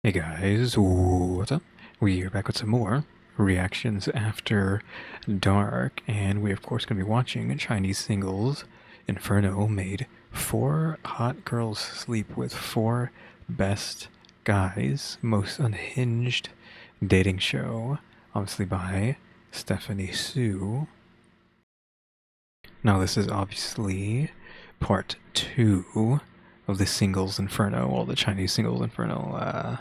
Hey guys, what's up? We are back with some more reactions after dark, and we of course going to be watching Chinese singles. Inferno made 4 hot girls sleep with 4 best guys, most unhinged dating show, obviously by Stephanie Sue. Now this is obviously part 2 of the singles Inferno, well the Chinese singles Inferno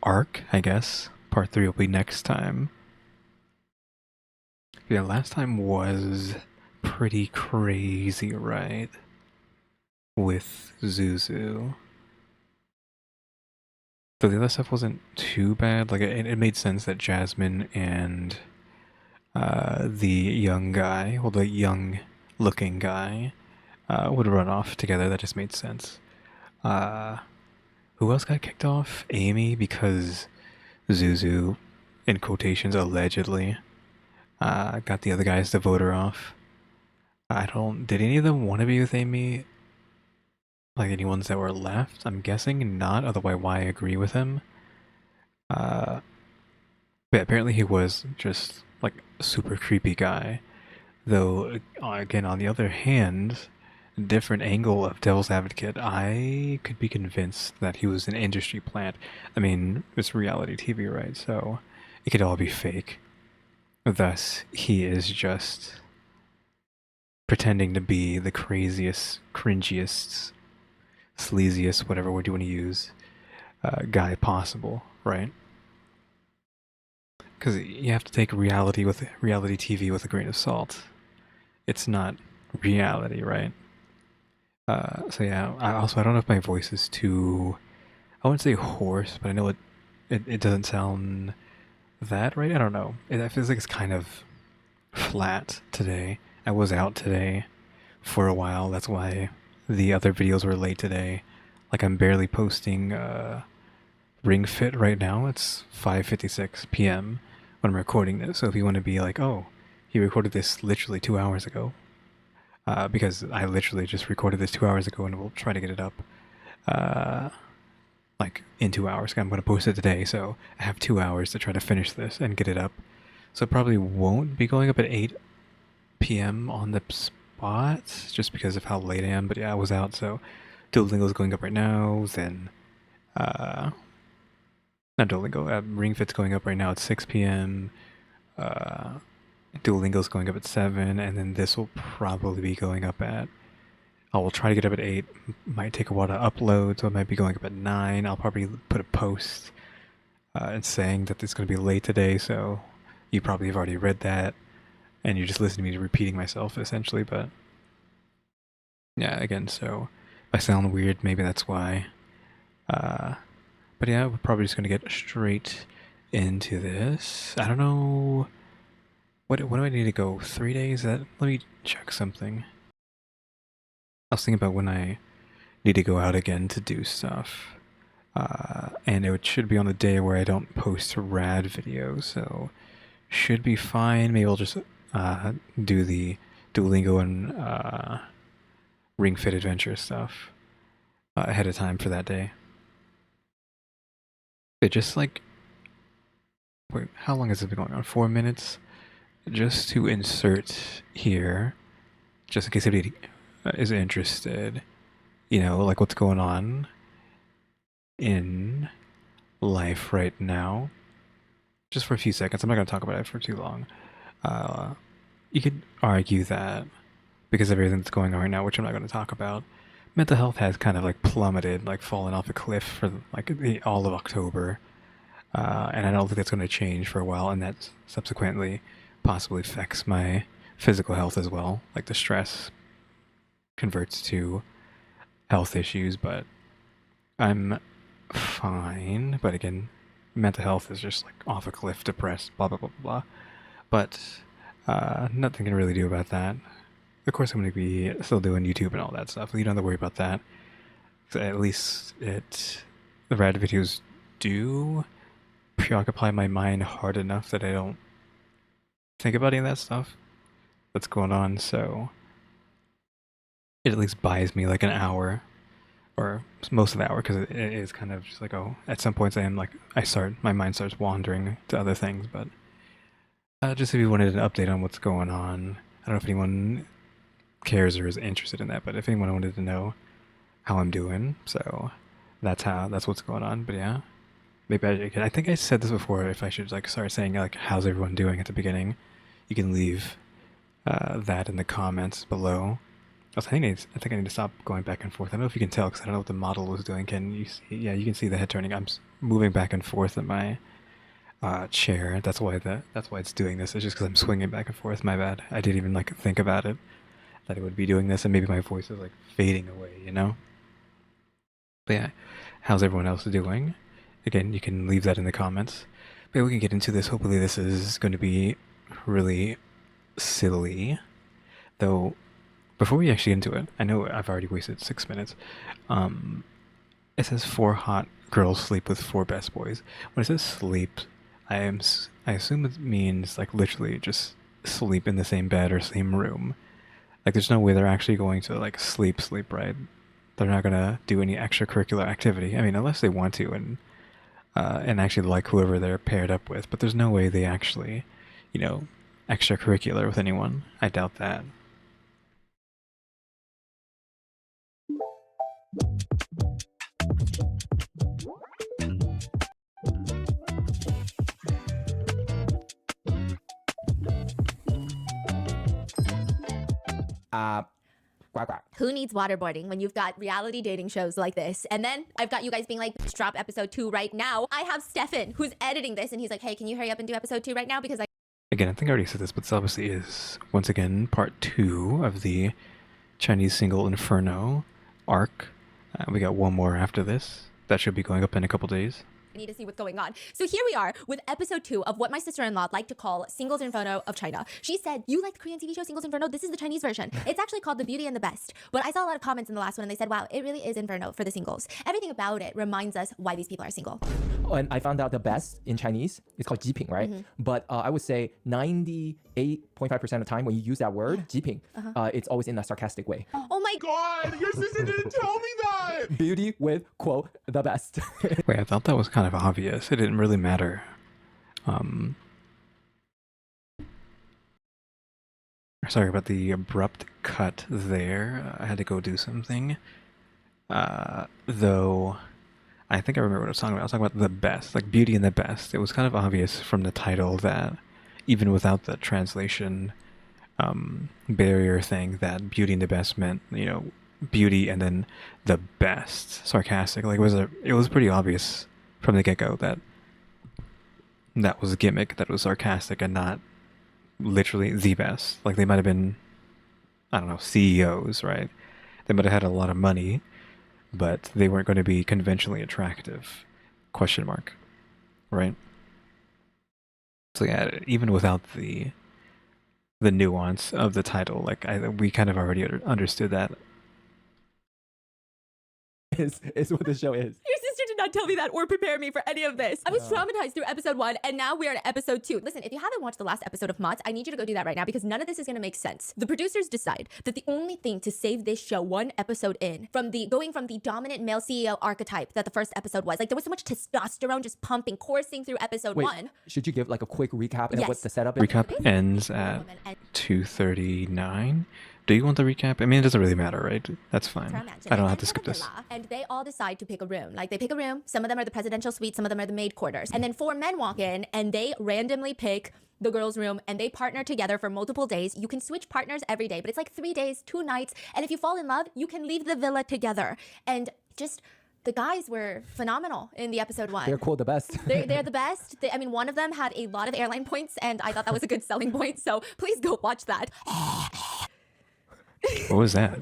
arc, I guess. Part 3 will be next time. Yeah, last time was pretty crazy, right? With Zuzu. So the other stuff wasn't too bad. Like, it made sense that Jasmine and the young guy, well, the young looking guy, would run off together. That just made sense. Uh, who else got kicked off? Amy, because Zuzu, in quotations, allegedly, got the other guys to vote her off. I don't. Did any of them want to be with Amy? Like any ones that were left? I'm guessing not. Otherwise, why agree with him? Uh, but apparently he was just like a super creepy guy. Though, again, on the other hand, different angle of Devil's Advocate, I could be convinced that he was an industry plant. I mean, it's reality TV, right? So it could all be fake. Thus, he is just pretending to be the craziest, cringiest, sleaziest, whatever word you want to use, guy possible, right? Because you have to take reality TV with a grain of salt. It's not reality, right? So yeah. I don't know if my voice is too. I wouldn't say hoarse, but I know it doesn't sound that right. I don't know. It feels like it's kind of flat today. I was out today for a while. That's why the other videos were late today. Like I'm barely posting Ring Fit right now. It's 5:56 p.m. when I'm recording this. So if you want to be like, oh, he recorded this literally 2 hours ago, because I literally just recorded this 2 hours ago, and we'll try to get it up, uh, like in 2 hours. I'm going to post it today, so I have 2 hours to try to finish this and get it up. So it probably won't be going up at 8 p.m. on the spot, just because of how late I am. But yeah, I was out, so Duolingo's going up right now. Then uh, not Duolingo. Ring Fit's going up right now at 6 p.m. Uh, Duolingo's going up at 7, and then this will probably be going up at. I will try to get up at 8. Might take a while to upload, so it might be going up at 9. I'll probably put a post and saying that it's going to be late today, so you probably have already read that, and you're just listening to me repeating myself essentially. But yeah, again, so if I sound weird, maybe that's why. Uh, But yeah, we're probably just gonna get straight into this. I don't know what do I need to go? 3 days? Let me check something. I was thinking about when I need to go out again to do stuff. And it should be on the day where I don't post rad videos, so should be fine. Maybe I'll just do the Duolingo and Ring Fit Adventure stuff ahead of time for that day. It just like wait, how long has it been going on? 4 minutes? Just to insert here, just in case anybody is interested, like what's going on in life right now. Just for a few seconds. I'm not going to talk about it for too long. Uh, you could argue that because of everything that's going on right now, which I'm not going to talk about, mental health has kind of like plummeted, like fallen off a cliff for like all of October. And I don't think that's going to change for a while, and that subsequently possibly affects my physical health as well. Like the stress converts to health issues, but I'm fine. But again, mental health is just like off a cliff, depressed, blah blah blah blah. But nothing can really do about that. Of course, I'm going to be still doing YouTube and all that stuff. You don't have to worry about that. So at least the rad videos do preoccupy my mind hard enough that I don't think about any of that stuff that's going on. So it at least buys me like an hour or most of the hour, because it is kind of just like, oh, at some points my mind starts wandering to other things. But just if you wanted an update on what's going on, I don't know if anyone cares or is interested in that, but if anyone wanted to know how I'm doing, so that's what's going on. But yeah, maybe I think I said this before. If I should like start saying like how's everyone doing at the beginning, you can leave that in the comments below. Also, I think I need to stop going back and forth. I don't know if you can tell because I don't know what the model was doing. Can you see? Yeah, you can see the head turning. I'm moving back and forth in my chair. That's why it's doing this. It's just because I'm swinging back and forth. My bad. I didn't even like think about it that it would be doing this, and maybe my voice is like fading away. You know. But yeah, how's everyone else doing? Again, you can leave that in the comments. But we can get into this. Hopefully, this is going to be really silly, though. Before we actually get into it, I know I've already wasted 6 minutes. It says 4 hot girls sleep with 4 best boys. When it says sleep, I assume it means like literally just sleep in the same bed or same room. Like there's no way they're actually going to like sleep, right? They're not gonna do any extracurricular activity. I mean, unless they want to and actually like whoever they're paired up with. But there's no way they actually, extracurricular with anyone. I doubt that. Quack, quack. Who needs waterboarding when you've got reality dating shows like this? And then I've got you guys being like, drop episode 2 right now. I have Stefan who's editing this and he's like, hey, can you hurry up and do episode 2 right now? Because Again, I think I already said this, but this obviously is, once again, part 2 of the Chinese single Inferno arc. We got one more after this. That should be going up in a couple days. I need to see what's going on. So here we are with episode 2 of what my sister-in-law liked to call Singles Inferno of China. She said, you like the Korean TV show Singles Inferno? This is the Chinese version. It's actually called The Beauty and the Best. But I saw a lot of comments in the last one and they said, wow, it really is Inferno for the singles. Everything about it reminds us why these people are single. Oh, and I found out the best in Chinese, it's called jiping, right? But I would say 98.5% of the time when you use that word, jiping, it's always in a sarcastic way. Oh my God, your sister didn't tell me that! Beauty with, quote, the best. Wait, I thought that was kind of obvious. It didn't really matter. Sorry about the abrupt cut there. I had to go do something. Though, I think I remember what I was talking about. I was talking about the best, like Beauty and the Best. It was kind of obvious from the title that, even without the translation barrier thing, that Beauty and the Best meant, beauty and then the best, sarcastic. Like it was pretty obvious from the get-go that that was a gimmick, that was sarcastic and not literally the best. Like they might have been, I don't know, CEOs, right? They might have had a lot of money, but they weren't going to be conventionally attractive, ? Right? So yeah, even without the nuance of the title, like we kind of already understood that. Is what the show is. Your sister did not tell me that or prepare me for any of this. I was traumatized through episode 1 and now we are at episode 2. Listen, if you haven't watched the last episode of Mods, I need you to go do that right now because none of this is going to make sense. The producers decide that the only thing to save this show one episode in from going from the dominant male CEO archetype that the first episode was, like there was so much testosterone just pumping, coursing through episode 1. Should you give like a quick recap and what the setup is? Recap ends at 2:39. Do you want the recap? I mean, it doesn't really matter, right? That's fine. I don't have to skip this. And they all decide to pick a room. Like they pick a room. Some of them are the presidential suite. Some of them are the maid quarters. And then 4 men walk in and they randomly pick the girls' room and they partner together for multiple days. You can switch partners every day, but it's like 3 days, 2 nights. And if you fall in love, you can leave the villa together. And just the guys were phenomenal in the episode 1. They're cool, the best. They're the best. I mean, one of them had a lot of airline points and I thought that was a good selling point. So please go watch that. What was that?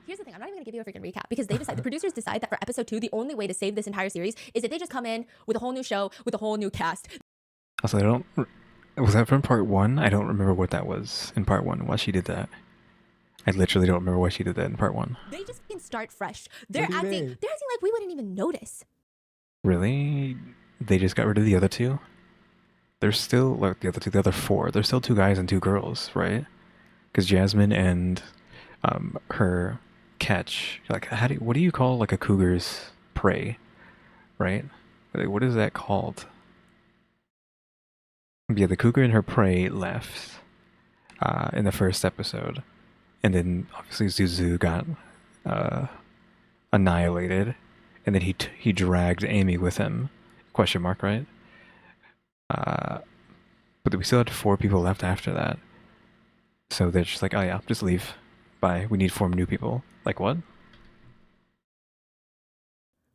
Here's the thing, I'm not even gonna give you a freaking recap because the producers decide that for episode 2, the only way to save this entire series is that they just come in with a whole new show, with a whole new cast. Also, was that from part 1? I don't remember what that was in part 1, why she did that. I literally don't remember why she did that in part 1. They just can start fresh. They're acting like we wouldn't even notice. Really? They just got rid of the other 2? There's still, like, the other 4. There's still 2 guys and 2 girls, right? Because Jasmine and her catch. Like, what do you call like a cougar's prey, right? Like, what is that called? Yeah, the cougar and her prey left in the first episode, and then obviously Zuzu got annihilated, and then he dragged Amy with him. Question mark, right? But we still had 4 people left after that. So they're just like, oh yeah, just leave. Bye. We need 4 new people. Like what?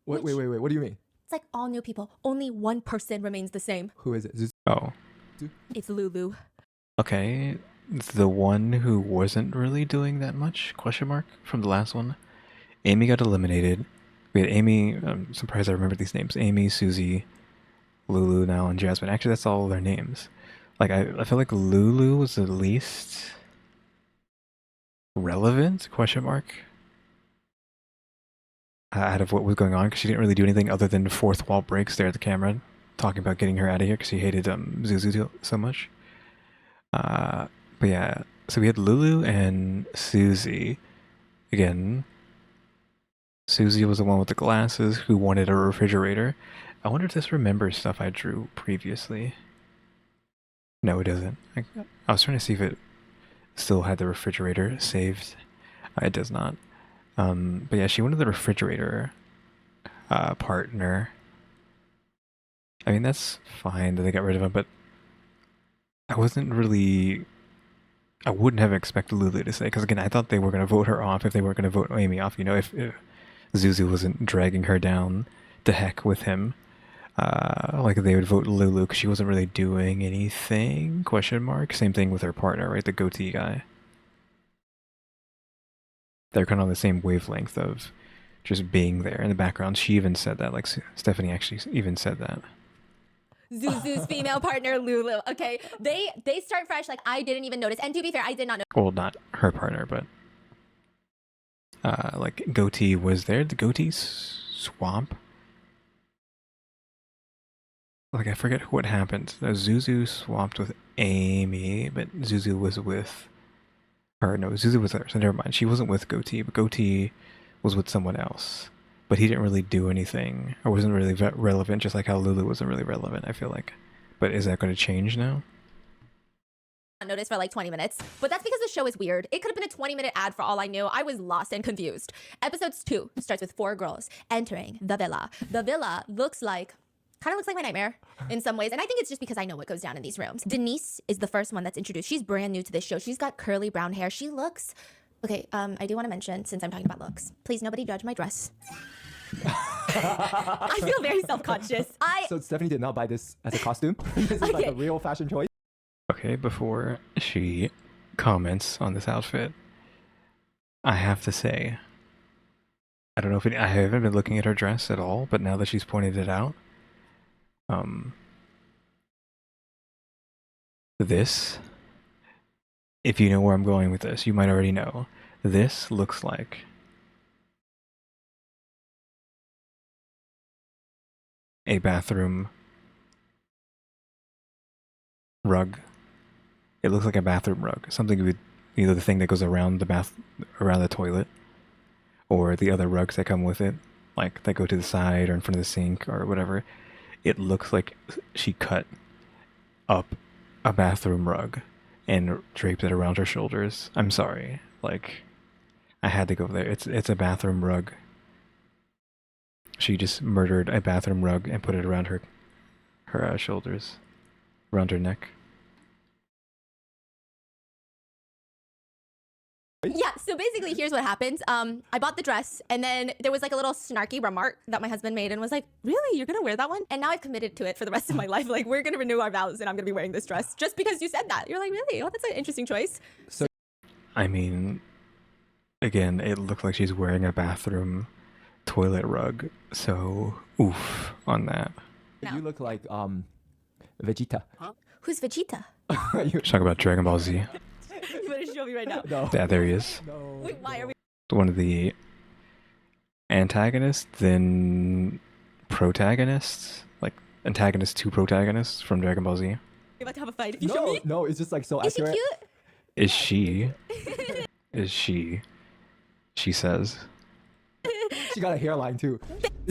Wait. What do you mean? It's like all new people. Only one person remains the same. Who is it? Oh. It's Lulu. Okay. The one who wasn't really doing that much? Question mark from the last one. Amy got eliminated. We had Amy. I'm surprised I remember these names. Amy, Susie, Lulu now, and Jasmine. Actually, that's all their names. Like I feel like Lulu was the least relevant? Question mark. Out of what was going on, because she didn't really do anything other than fourth wall breaks there at the camera, talking about getting her out of here because she hated Zuzu so much. But yeah, so we had Lulu and Susie. Again, Susie was the one with the glasses who wanted a refrigerator. I wonder if this remembers stuff I drew previously. No, it doesn't. I was trying to see if it still had the refrigerator saved. It does not. But yeah, she wanted the refrigerator partner. I mean, that's fine that they got rid of him, but I wouldn't have expected Lulu to say, because again, I thought they were going to vote her off if they were going to vote Amy off, you know, if Zuzu wasn't dragging her down to heck with him. Like they would vote Lulu because she wasn't really doing anything, question mark. Same thing with her partner, right, the goatee guy. They're kind of on the same wavelength of just being there in the background. She even said that, like Stephanie actually even said that. Zuzu's female partner, Lulu. Okay, they start fresh. Like I didn't even notice. And to be fair, I did not know. Well, not her partner, but like goatee was there. The goatee swamp. Like I forget what happened. Zuzu swapped with Amy, but Zuzu was with her. No, Zuzu was there. So never mind. She wasn't with goatee, but goatee was with someone else. But he didn't really do anything, or wasn't really relevant, just like how Lulu wasn't really relevant, I feel like. But is that going to change now? Notice for like 20 minutes, but that's because the show is weird. It could have been a 20-minute ad for all I knew. I was lost and confused. Episodes 2 starts with 4 girls entering the villa. The villa kind of looks like my nightmare in some ways. And I think it's just because I know what goes down in these rooms. Denise is the first one that's introduced. She's brand new to this show. She's got curly brown hair. She looks, okay, I do want to mention, since I'm talking about looks, please nobody judge my dress. I feel very self-conscious. So Stephanie did not buy this as a costume? This is like a real fashion choice? Okay, before she comments on this outfit, I have to say, I don't know if I haven't been looking at her dress at all, but now that she's pointed it out, this, if you know where I'm going with this, you might already know. This looks like a bathroom rug. It looks like a bathroom rug. Something with either the thing that goes around the toilet, or the other rugs that come with it, like that go to the side or in front of the sink or whatever. It looks like she cut up a bathroom rug and draped it around her shoulders. I'm sorry. Like, I had to go there. It's a bathroom rug. She just murdered a bathroom rug and put it around her shoulders, around her neck. Yeah, so basically here's what happens. I bought the dress, and then there was like a little snarky remark that my husband made and was like, really, you're gonna wear that one? And now I've committed to it for the rest of my life. Like, we're gonna renew our vows and I'm gonna be wearing this dress just because you said that. You're like, really? Oh, that's an interesting choice. So, I mean, again, it looked like she's wearing a bathroom toilet rug, so oof on that. No. You look like Vegeta. Huh? Who's Vegeta? Talk about Dragon Ball Z. You better show me right now. No. Yeah, there he is. No. Wait, why are we? One of the antagonists, then protagonists, like antagonists to protagonists from Dragon Ball Z. You're about to have a fight if you show me. No, it's just like so Is she accurate. cute? Is she? Is she? she says. She got a hairline too.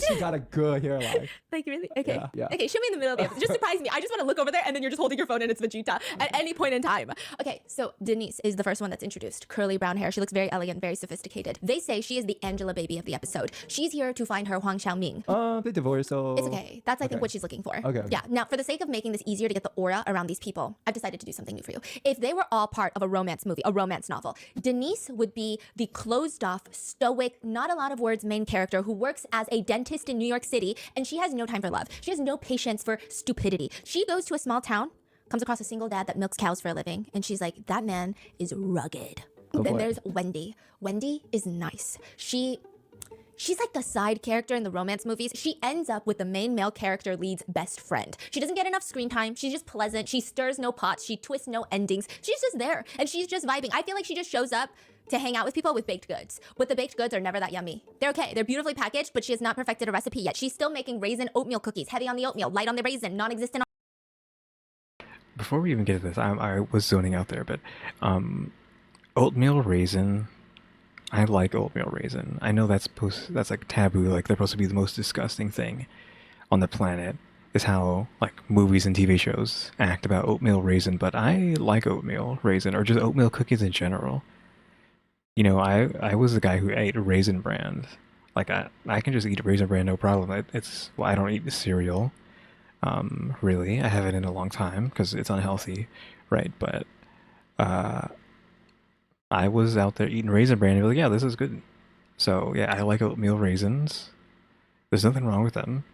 She got a good hairline. Like, really? Okay. Yeah, yeah. Okay, show me in the middle of the episode. Just surprise me. I just want to look over there and then you're just holding your phone and it's Vegeta at any point in time. Okay, so Denise is the first one that's introduced. Curly brown hair. She looks very elegant, very sophisticated. They say she is the Angela baby of the episode. She's here to find her Huang Xiaoming. They divorced, so... It's okay. That's, I think, what she's looking for. Okay. Yeah. Now, for the sake of making this easier to get the aura around these people, I've decided to do something new for you. If they were all part of a romance movie, a romance novel, Denise would be the closed-off, stoic, not a lot of words main character who works as a dentist in New York City, and she has no time for love. She has no patience for stupidity. She goes to a small town, comes across a single dad that milks cows for a living, and she's like, that man is rugged. Then there's Wendy. Wendy is nice. She's like the side character in the romance movies. She ends up with the main male character lead's best friend. She doesn't get enough screen time. She's just pleasant. She stirs no pots. She twists no endings. She's just there and she's just vibing. I feel like she just shows up to hang out with people with baked goods. But the baked goods are never that yummy. They're okay. They're beautifully packaged, but she has not perfected a recipe yet. She's still making raisin oatmeal cookies, heavy on the oatmeal, light on the raisin, non-existent on... Before we even get to this, I was zoning out there, but oatmeal raisin... I like oatmeal raisin. I know that's like taboo, like they're supposed to be the most disgusting thing on the planet, is how like movies and TV shows act about oatmeal raisin, but I like oatmeal raisin, or just oatmeal cookies in general. You know, I was the guy who ate Raisin Bran. Like I can just eat Raisin Bran, no problem. Well, I don't eat cereal, really. I haven't in a long time because it's unhealthy, right? But I was out there eating Raisin Bran and be like, yeah, this is good. So yeah, I like oatmeal raisins. There's nothing wrong with them.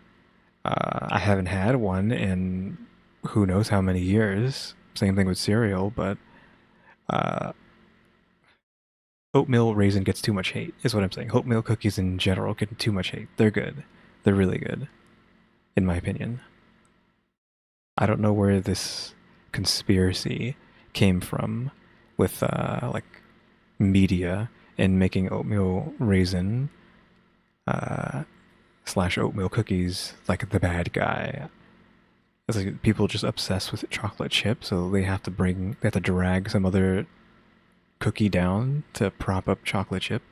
I haven't had one in who knows how many years. Same thing with cereal, but oatmeal raisin gets too much hate, is what I'm saying. Oatmeal cookies in general get too much hate. They're good. They're really good, in my opinion. I don't know where this conspiracy came from with like media and making oatmeal raisin slash oatmeal cookies like the bad guy. It's like people just obsessed with chocolate chip, so they have to drag some other cookie down to prop up chocolate chip.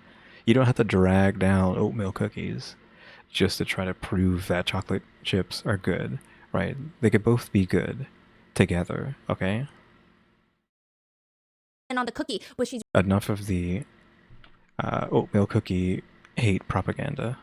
You don't have to drag down oatmeal cookies just to try to prove that chocolate chips are good, right? They could both be good together, okay? And on the cookie, but she's Enough of the oatmeal cookie hate propaganda.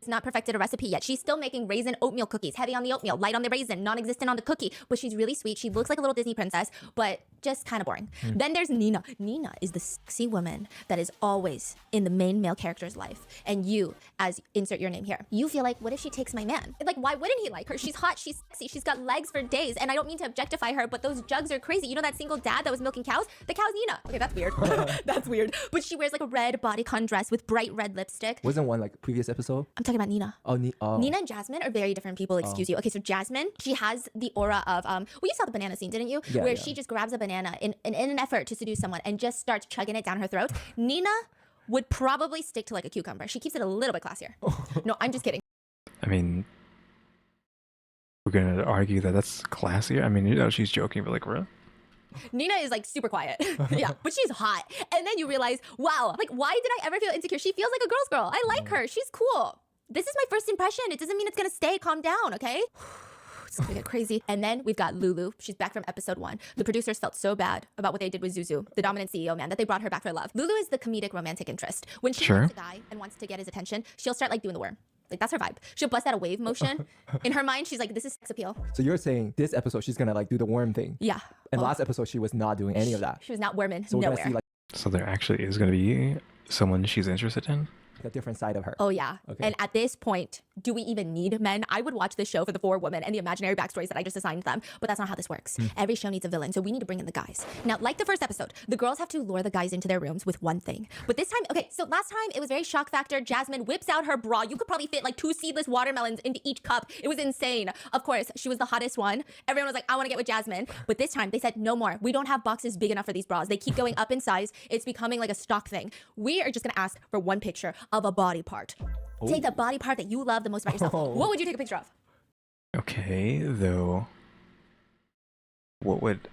not perfected a recipe yet. She's still making raisin oatmeal cookies, heavy on the oatmeal, light on the raisin, non-existent on the cookie, but she's really sweet. She looks like a little Disney princess, but just kind of boring. Then there's Nina. Nina is the sexy woman that is always in the main male character's life. And you, as insert your name here, you feel like, what if she takes my man? Like, why wouldn't he like her? She's hot, she's sexy, she's got legs for days. And I don't mean to objectify her, but those jugs are crazy. You know that single dad that was milking cows? The cow's Nina. Okay, that's weird. That's weird. But she wears like a red bodycon dress with bright red lipstick. Wasn't one like previous episode? I'm talking about Nina. Oh, Nina and Jasmine are very different people, excuse you. Okay, so Jasmine, she has the aura of, well, you saw the banana scene, didn't you? Yeah, Where yeah. she just grabs a banana in an effort to seduce someone and just starts chugging it down her throat. Nina would probably stick to like a cucumber. She keeps it a little bit classier. No, I'm just kidding. I mean, we're gonna argue that that's classier. I mean, you know, she's joking, but like, really? Nina is like super quiet. Yeah, but she's hot. And then you realize, wow, like why did I ever feel insecure? She feels like a girl's girl. I like her. She's cool. This is my first impression. It doesn't mean it's gonna stay. Calm down, okay? It's gonna get crazy. And then we've got Lulu. She's back from episode 1. The producers felt so bad about what they did with Zuzu, the dominant CEO man, that they brought her back for love. Lulu is the comedic romantic interest. When she Sure. meets a guy and wants to get his attention, she'll start like doing the worm. Like that's her vibe. She'll bust out a wave motion. In her mind, she's like, this is sex appeal. So you're saying this episode she's gonna like do the worm thing, Yeah. and last episode she was not doing any of that. She was not worming So we're nowhere. gonna see like So there actually is gonna be someone she's interested in? a different side of her. Oh yeah. Okay. And at this point, do we even need men? I would watch this show for the 4 women and the imaginary backstories that I just assigned them, but that's not how this works. Every show needs a villain, so we need to bring in the guys. Now, like the first episode, the girls have to lure the guys into their rooms with one thing. But this time, okay, so last time it was very shock factor. Jasmine whips out her bra. You could probably fit like 2 seedless watermelons into each cup. It was insane. Of course, she was the hottest one. Everyone was like, I want to get with Jasmine. But this time they said, no more. We don't have boxes big enough for these bras. They keep going up in size. It's becoming like a stock thing. We are just gonna ask for one picture of a body part. Take the body part that you love the most about yourself. Oh. What would you take a picture of? Okay, though, what would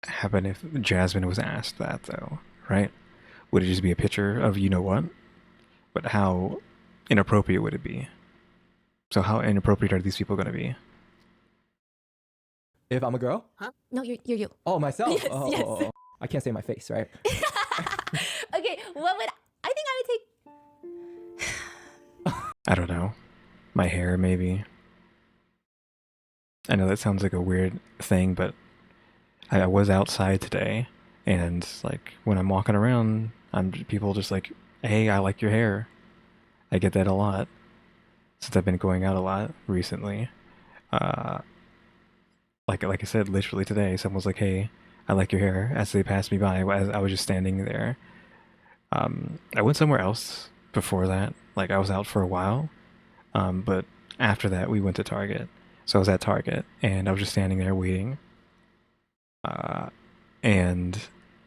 happen if Jasmine was asked that, though, right? would it just be a picture of you know what? But how inappropriate would it be? So how inappropriate are these people going to be? If I'm a girl? No, you're you. Oh, myself? Yes, oh, yes. oh, oh. I can't say my face, right? Okay, what would I think I would take? I don't know. My hair, maybe. I know that sounds like a weird thing, but I was outside today, and like when I'm walking around, people just like, "Hey, I like your hair." I get that a lot since I've been going out a lot recently. Uh, like I said, literally today, someone was like, "Hey, I like your hair." As they passed me by, as I was just standing there. I went somewhere else before that. Like I was out for a while, but after that we went to Target. So I was at Target and I was just standing there waiting. And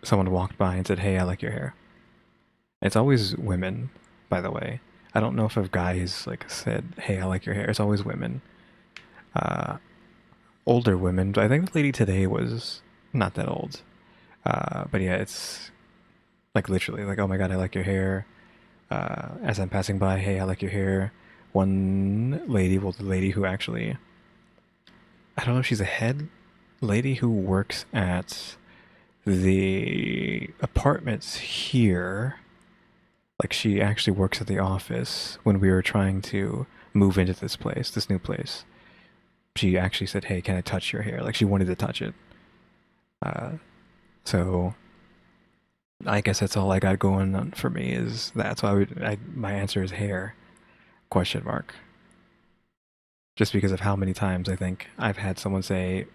someone walked by and said, "Hey, I like your hair." It's always women, by the way. I don't know if a guy has like said, "Hey, I like your hair." It's always women. Older women. I think the lady today was not that old. But yeah, it's like literally like, "Oh my god, I like your hair." As I'm passing by, "Hey, I like your hair." One lady, well, the lady who actually, I don't know if she's a head lady who works at the apartments here. Like she actually works at the office when we were trying to move into this place, this new place. She actually said, "Hey, can I touch your hair?" Like she wanted to touch it. So I guess that's all I got going on for me is that. So my answer is hair, question mark. Just because of how many times I think I've had someone say,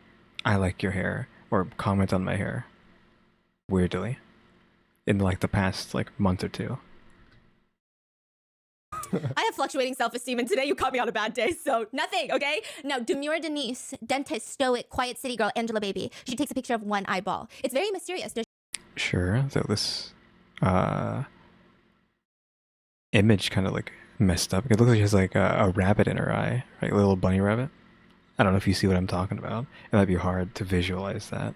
"I like your hair," or comment on my hair. Weirdly. In like the past like month or two. I have fluctuating self-esteem, and today you caught me on a bad day, so nothing, okay? Now, demure Denise, dentist, stoic, quiet city girl, Angela baby. She takes a picture of one eyeball. It's very mysterious. Sure, so this image kind of like messed up. It looks like she has like a rabbit in her eye, like a little bunny rabbit. I don't know if you see what I'm talking about. It might be hard to visualize that.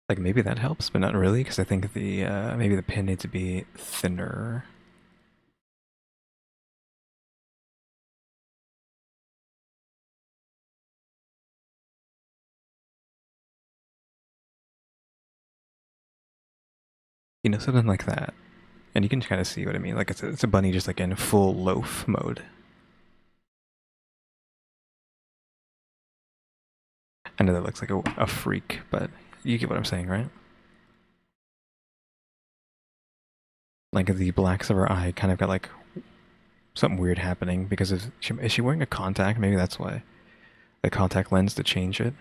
Like maybe that helps, but not really, because I think the maybe the pin needs to be thinner. You know, something like that. And you can kind of see what I mean. Like it's a bunny just like in full loaf mode. I know that looks like a freak, but you get what I'm saying, right? Like the blacks of her eye kind of got like something weird happening because is she wearing a contact? Maybe that's why. The contact lens to change it.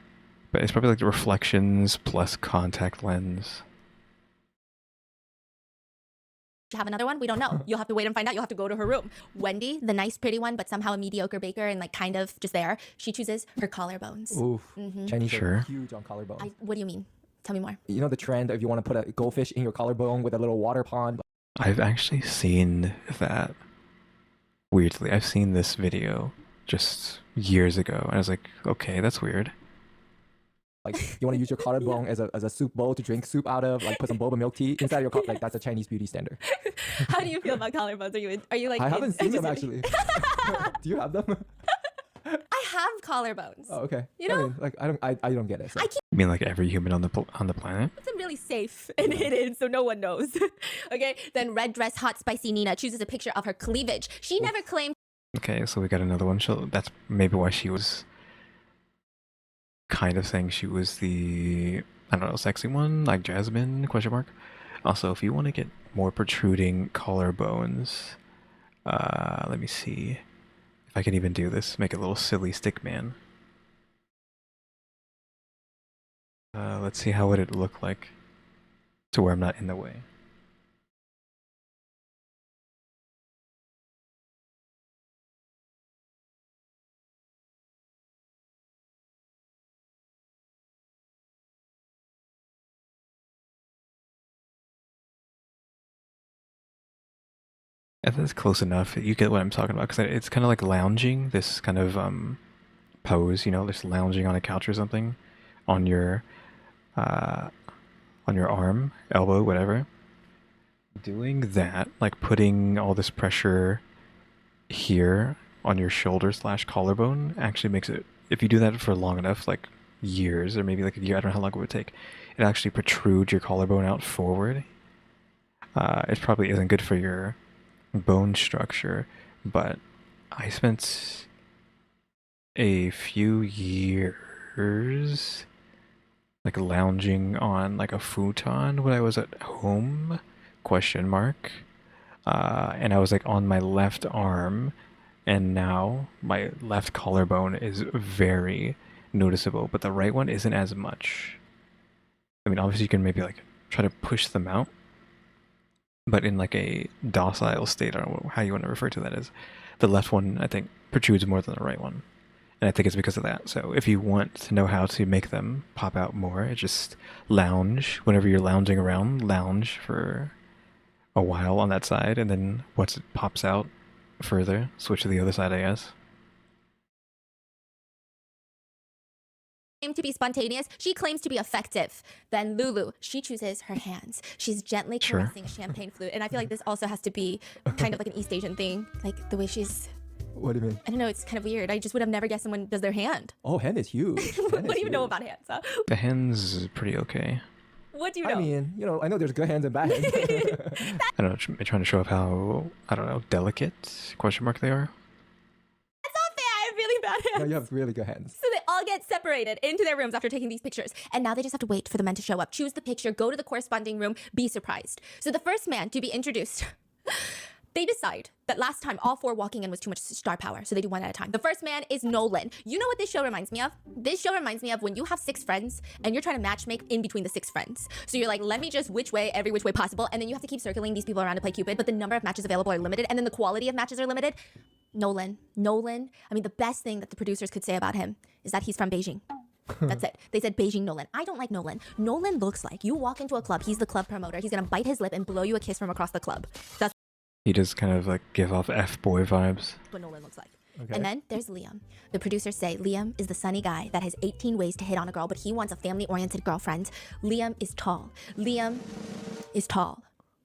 But it's probably like the reflections plus contact lens. Have another one? We don't know. You'll have to wait and find out. You'll have to go to her room. Wendy, the nice, pretty one, but somehow a mediocre baker and like kind of just there, she chooses her collarbones. Oof. Chinese Sure. are huge on collarbones. What do you mean? Tell me more. You know the trend if you want to put a goldfish in your collarbone with a little water pond? I've actually seen that. Weirdly, I've seen this video just years ago, and I was like, okay, that's weird. Like you want to use your collarbone as a soup bowl to drink soup out of, like put some boba milk tea inside your like that's a Chinese beauty standard. How do you feel about collarbones? Are you like? I haven't seen them actually. Do you have them? I have collarbones. Oh, okay. You know? I mean, like I don't get it. So. I keep You mean like every human on the planet? them really safe and hidden so no one knows. Okay, then red dress, hot spicy Nina chooses a picture of her cleavage. She never claimed. Okay, so we got another one. That's maybe why she was kind of saying she was the, I don't know, sexy one, like Jasmine, question mark. Also, if you want to get more protruding collarbones, let me see if I can even do this. Make a little silly stick man. Let's see how would it look like to where I'm not in the way. That's close enough. You get what I'm talking about because it's kind of like lounging. This kind of pose, you know, just lounging on a couch or something, on your arm, elbow, whatever. Doing that, like putting all this pressure here on your shoulder / collarbone, actually makes it. If you do that for long enough, like years or maybe like a year, I don't know how long it would take. It actually protrudes your collarbone out forward. It probably isn't good for your bone structure, but I spent a few years like lounging on like a futon when I was at home, ? And I was like on my left arm, and now my left collarbone is very noticeable, but the right one isn't as much. I mean, obviously you can maybe like try to push them out, but in like a docile state, I don't know how you want to refer to that as, the left one I think protrudes more than the right one. And I think it's because of that. So if you want to know how to make them pop out more, just lounge. Whenever you're lounging around, lounge for a while on that side, and then once it pops out further, switch to the other side, I guess. Claim to be spontaneous, she claims to be effective. Then Lulu, she chooses her hands. She's gently caressing a champagne flute. And I feel like this also has to be kind of like an East Asian thing. Like the way she's... What do you mean? I don't know, it's kind of weird. I just would have never guessed someone does their hand. Oh, hand is huge. What do you know about hands? Huh? The hands is pretty okay. What do you know? I mean, you know, I know there's good hands and bad hands. I don't know, trying to show off how, I don't know, delicate, ? They are. That's not fair. I have really bad hands. No, you have really good hands. So they all get separated into their rooms after taking these pictures. And now they just have to wait for the men to show up, choose the picture, go to the corresponding room, be surprised. So the first man to be introduced, they decide that last time all 4 walking in was too much star power. So they do one at a time. The first man is Nolan. You know what this show reminds me of? This show reminds me of when you have 6 friends and you're trying to matchmake in between the 6 friends. So you're like, let me just every which way possible. And then you have to keep circling these people around to play Cupid. But the number of matches available are limited. And then the quality of matches are limited. Nolan. I mean, the best thing that the producers could say about him is that he's from Beijing. That's it. They said Beijing Nolan. I don't like Nolan. Nolan looks like you walk into a club, he's the club promoter. He's gonna bite his lip and blow you a kiss from across the club. That's He does kind of like give off F-boy vibes. what Nolan looks like. Okay. And then there's Liam. The producers say Liam is the sunny guy that has 18 ways to hit on a girl, but he wants a family-oriented girlfriend. Liam is tall.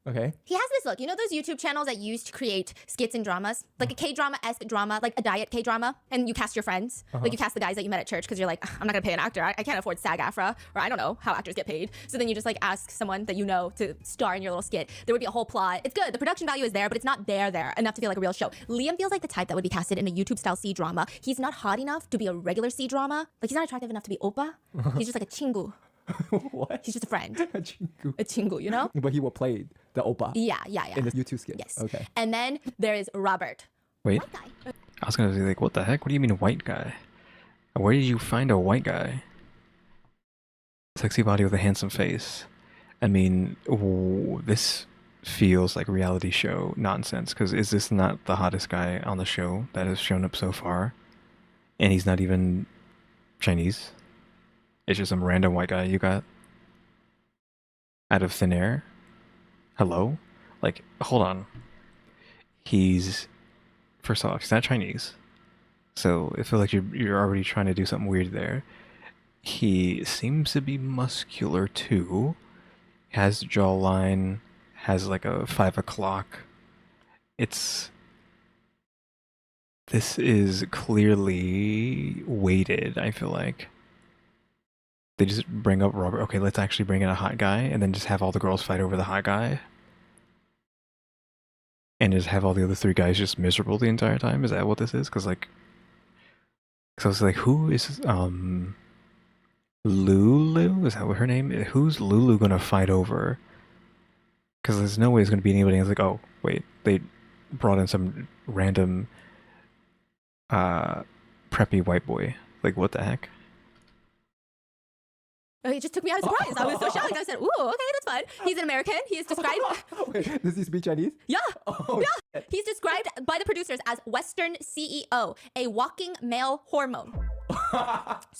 Okay. He has this look. You know those YouTube channels that used to create skits and dramas? Like a K-drama-esque drama, like a diet K-drama, and you cast your friends. Like you cast the guys that you met at church because you're like, I'm not gonna pay an actor. I can't afford SAG-AFTRA, or I don't know how actors get paid. So then you just like ask someone that you know to star in your little skit. There would be a whole plot. It's good. The production value is there, but it's not there enough to feel like a real show. Liam feels like the type that would be casted in a YouTube-style C-drama. He's not hot enough to be a regular C-drama. Like he's not attractive enough to be oppa. He's just like a chingu. What? He's just a friend. A chingu. A chingu, you know? But he will play the oppa. Yeah. In the YouTube skit. Yes. Okay. And then there is Robert. Wait, White guy. I was gonna say like, what the heck? What do you mean white guy? Where did you find a white guy? Sexy body with a handsome face. I mean, this feels like reality show nonsense, because is this not the hottest guy on the show that has shown up so far? And he's not even Chinese. It's just some random white guy you got out of thin air. Hello? Like, hold on. First off, he's not Chinese. So I feel like you're already trying to do something weird there. He seems to be muscular too. Has jawline, has like a 5 o'clock. This is clearly weighted, I feel like. They just bring up Robert. Okay, let's actually bring in a hot guy and then just have all the girls fight over the hot guy. And just have all the other 3 guys just miserable the entire time? Is that what this is? Because I was like, who is Lulu? Is that what her name is? Who's Lulu gonna fight over? Because there's no way it's gonna be anybody. I was like, oh wait, they brought in some random preppy white boy. Like, what the heck? It just took me out of surprise. I was so shocked. I said, ooh, okay, that's fine. He's an American. He is described... Wait, does he speak Chinese? Yeah. Oh, yeah. He's described by the producers as Western CEO, a walking male hormone. So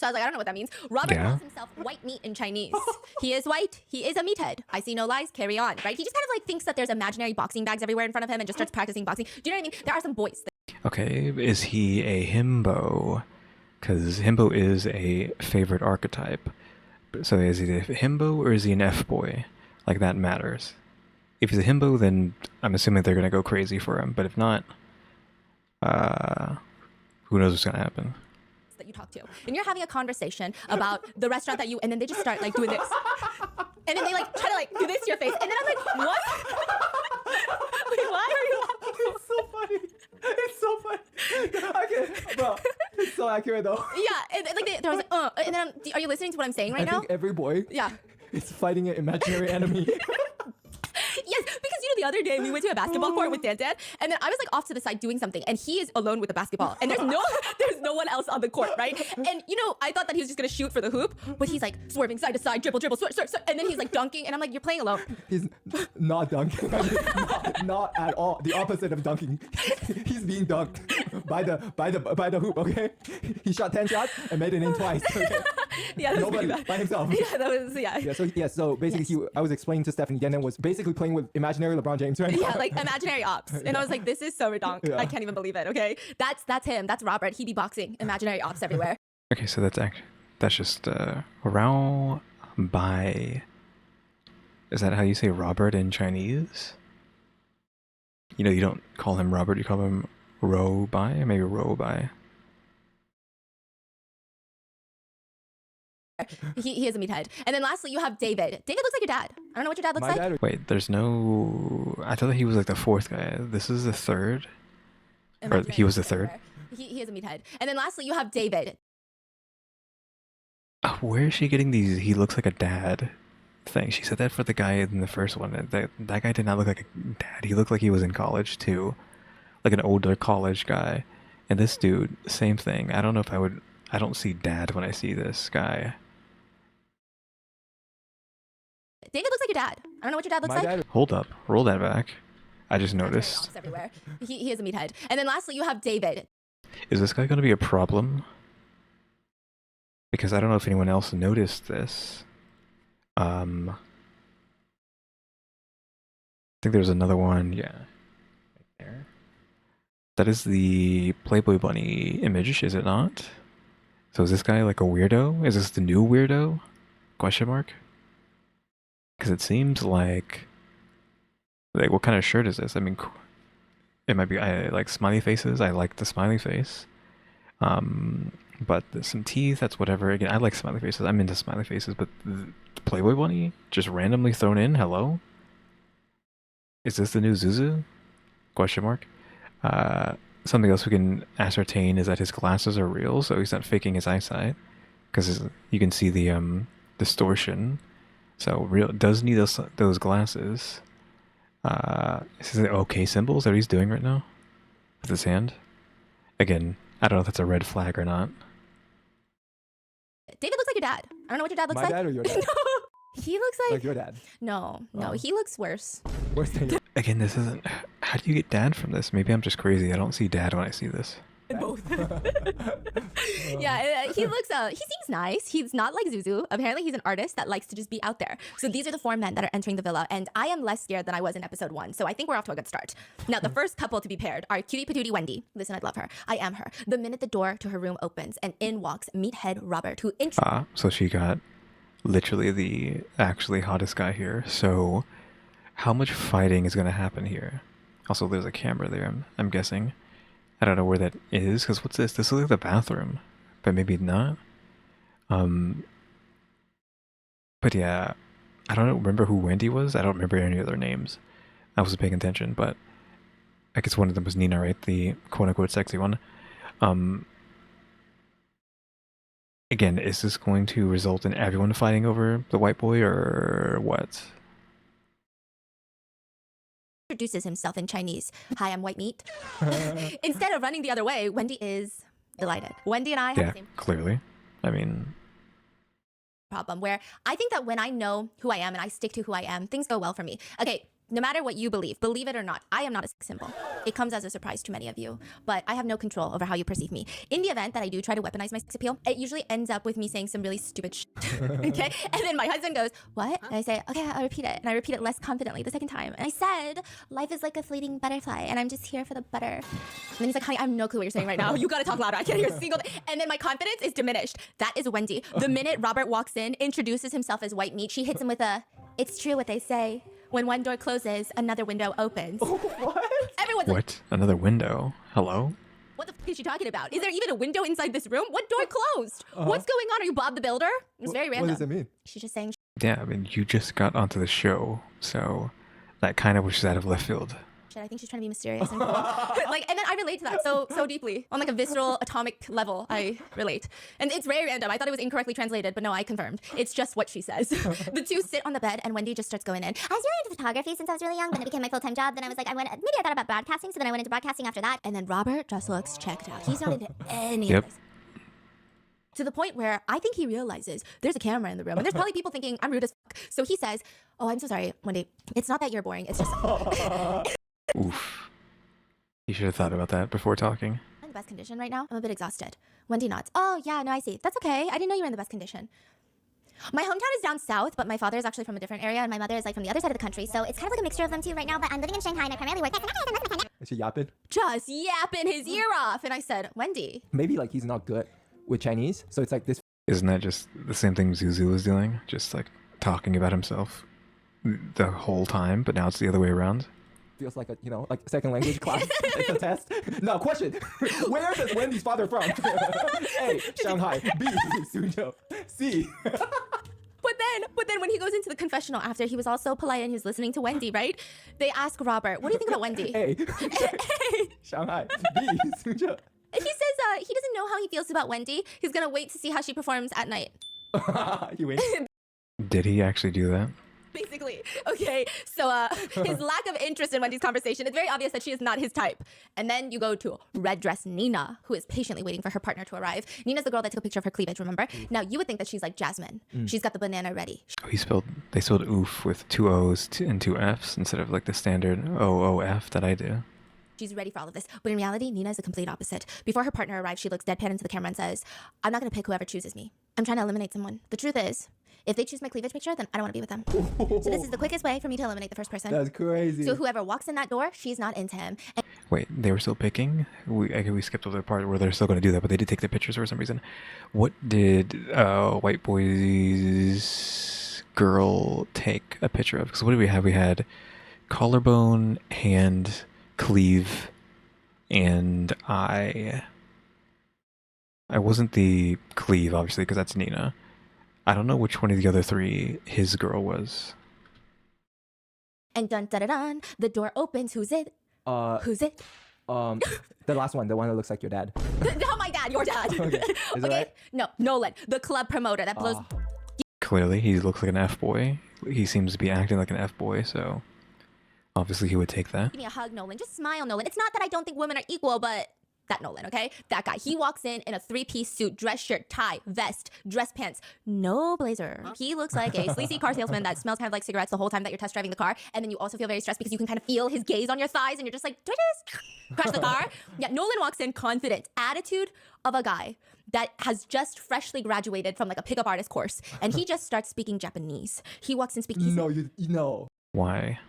I was like, I don't know what that means. Robert Yeah. calls himself white meat in Chinese. He is white. He is a meathead. I see no lies. Carry on, right? He just kind of like thinks that there's imaginary boxing bags everywhere in front of him and just starts practicing boxing. Do you know what I mean? There are some boys. Okay, is he a himbo? Because himbo is a favorite archetype. So is he a himbo or is he an F-boy? Like, that matters. If he's a himbo, then I'm assuming they're going to go crazy for him. But if not, who knows what's going to happen. That you talk to, and you're having a conversation about the restaurant that you, and then they just start like doing this, and then they like try to like do this to your face, and then I'm like, what? Wait, why are you laughing? It's so funny. It's so funny. I can't, bro. It's so accurate though. Yeah, and like they're like, and then are you listening to what I'm saying right I now? think every boy Yeah. is fighting an imaginary enemy. Yes, because you know the other day we went to a basketball court with Dan, and then I was like off to the side doing something, and he is alone with the basketball, and there's no one else on the court, right? And you know, I thought that he was just gonna shoot for the hoop, but he's like swerving side to side, dribble, swerve, and then he's like dunking, and I'm like, you're playing alone. He's not dunking. I mean, not at all. The opposite of dunking. He's being dunked by the hoop. Okay, he shot 10 shots and made it in twice. Okay? Yeah, that was Nobody pretty bad. by himself. Yeah, that was So basically, I was explaining to Stephanie, Dan was basically playing with imaginary LeBron James right now. Yeah, like imaginary ops. And I was like, this is so redonk. Yeah. I can't even believe it, okay? That's him. That's Robert. He be boxing. Imaginary ops everywhere. Okay, so that's just Rao Bai. Is that how you say Robert in Chinese? You know, you don't call him Robert, you call him Ro Bai, maybe Ro Bai. He is a meathead. And then lastly, you have David. David looks like your dad. I don't know what your dad looks My like. dad. Wait, there's no... I thought he was like the fourth guy. This is the third? Or he was the third? He is a meathead. And then lastly, you have David. Where is she getting these he looks like a dad thing? She said that for the guy in the first one. That guy did not look like a dad. He looked like he was in college too. Like an older college guy. And this dude, same thing. I don't know if I don't see dad when I see this guy. David looks like your dad. I don't know what your dad looks My like. dad. Hold up. Roll that back. I just Imaginary noticed. ops everywhere. He is a meathead. And then lastly, you have David. Is this guy going to be a problem? Because I don't know if anyone else noticed this. I think there's another one. Yeah. Right there. That is the Playboy Bunny image, is it not? So is this guy like a weirdo? Is this the new weirdo? Question mark? Because it seems like what kind of shirt is this? I mean, it might be, I like smiley faces. I like the smiley face. But there's some teeth, that's whatever. Again, I like smiley faces. I'm into smiley faces, but the Playboy Bunny just randomly thrown in. Hello? Is this the new Zuzu? Question mark. Something else we can ascertain is that his glasses are real, so he's not faking his eyesight, because you can see the distortion. So real does need those glasses. Is it OK symbol? Is that what he's doing right now with his hand? Again, I don't know if that's a red flag or not. David looks like your dad. I don't know what your dad looks My like. dad or your dad? No. He looks like Like your dad. no. Oh. He looks worse. Worse than your Again, this isn't... How do you get dad from this? Maybe I'm just crazy. I don't see dad when I see this. Both. Yeah, he looks. He seems nice. He's not like Zuzu. Apparently, he's an artist that likes to just be out there. So these are the 4 men that are entering the villa, and I am less scared than I was in episode 1. So I think we're off to a good start. Now, the first couple to be paired are Cutie Patootie Wendy. Listen, I love her. I am her. The minute the door to her room opens, and in walks meathead Robert, who So she got literally the actually hottest guy here. So how much fighting is going to happen here? Also, there's a camera there, I'm guessing. I don't know where that is, because what's this? This looks like the bathroom, but maybe not. But yeah, I don't remember who Wendy was. I don't remember any other names. I wasn't paying attention, but I guess one of them was Nina, right? The quote-unquote sexy one. Again, is this going to result in everyone fighting over the white boy, or what? introduces himself in Chinese. Hi, I'm white meat. Instead of running the other way, Wendy is delighted. Wendy and I have Yeah, the same clearly. I mean, problem where I think that when I know who I am and I stick to who I am, things go well for me. Okay, No matter what you believe it or not, I am not a sex symbol. It comes as a surprise to many of you, but I have no control over how you perceive me. In the event that I do try to weaponize my sex appeal, it usually ends up with me saying some really stupid shit, okay? And then my husband goes, what? And I say, okay, I'll repeat it. And I repeat it less confidently the second time. And I said, life is like a fleeting butterfly, and I'm just here for the butter. And then he's like, honey, I have no clue what you're saying right now. You gotta talk louder. I can't hear a single thing. And then my confidence is diminished. That is Wendy. The minute Robert walks in, introduces himself as white meat, she hits him with a, it's true what they say. When one door closes, another window opens. What? Everyone's like, What? Another window? Hello? what the f is she talking about? Is there even a window inside this room? What door closed? What's going on? Are you Bob the Builder? It's very random. What does it mean? She's just saying Yeah, I mean, you just got onto the show, so that kind of was out of left field. shit. I think she's trying to be mysterious and cool. Like, and then I relate to that so deeply on like a visceral atomic level. I relate, and it's very random. I thought it was incorrectly translated, but no, I confirmed. It's just what she says. The two sit on the bed, and Wendy just starts going in. I was really into photography since I was really young. Then it became my full-time job. Then I was like, maybe I thought about broadcasting. So then I went into broadcasting after that. And then Robert just looks checked out. He's not into any Yep. of this. To the point where I think he realizes there's a camera in the room, and there's probably people thinking I'm rude as fuck. So he says, "Oh, I'm so sorry, Wendy. It's not that you're boring. It's just." Oof. You should have thought about that before talking. I'm in the best condition right now. I'm a bit exhausted. Wendy nods. Oh, yeah, no, I see. That's okay. I didn't know you were in the best condition. My hometown is down south, but my father is actually from a different area, and my mother is like from the other side of the country. So it's It's kind of like a mixture of them two right now, but I'm living in Shanghai and I primarily work. Is she yapping? just yapping his ear off. And I said, Wendy. Maybe like he's not good with Chinese, so it's like this. Isn't that just the same thing Zuzu was doing? Just like talking about himself the whole time, but now it's the other way around? Feels like a, like second language class. It's a test. Now, question: where does Wendy's father from? A, Shanghai. B, Suzhou. C. But then when he goes into the confessional after he was all so polite and he was listening to Wendy, right? They ask Robert, what do you think about Wendy? A. Shanghai. B, Suzhou. He says he doesn't know how he feels about Wendy. He's gonna wait to see how she performs at night. You win. Did he actually do that? Basically. Okay, so his lack of interest in Wendy's conversation, it's very obvious that she is not his type. And then you go to red dress Nina, who is patiently waiting for her partner to arrive. Nina's the girl that took a picture of her cleavage, remember? Now you would think that she's like Jasmine. She's got the banana ready. Oh, they spelled oof with two O's and two F's instead of like the standard OOF that I do. She's ready for all of this. But in reality, Nina is the complete opposite. Before her partner arrives, she looks deadpan into the camera and says, I'm not gonna pick whoever chooses me. I'm trying to eliminate someone. The truth is, if they choose my cleavage picture, then I don't want to be with them. So this is the quickest way for me to eliminate the first person. That's crazy. So whoever walks in that door, she's not into him. And Wait, they were still picking? We skipped over the part where they're still going to do that, but they did take their pictures for some reason. What did White Boy's girl take a picture of? Because what did we have? We had collarbone, hand, cleave, and I wasn't the cleave, obviously, because that's Nina. I don't know which one of the other three his girl was. dun dun dun dun, the door opens. Who's it? Who's it? The last one, the one that looks like your dad. Not my dad, your dad. Okay. Is it right? No, Nolan, the club promoter that blows. Clearly, he looks like an F-boy. He seems to be acting like an F-boy, so obviously he would take that. Give me a hug, Nolan. Just smile, Nolan. It's not that I don't think women are equal, but that Nolan, okay? That guy. He walks in a three-piece suit, dress shirt, tie, vest, dress pants, no blazer. He looks like a sleazy car salesman that smells kind of like cigarettes the whole time that you're test driving the car, and then you also feel very stressed because you can kind of feel his gaze on your thighs, and you're just like, do I just crash the car? Yeah, Nolan walks in confident, attitude of a guy that has just freshly graduated from like a pickup artist course, and he just starts speaking Japanese. He walks in speaking. No, you know. Why?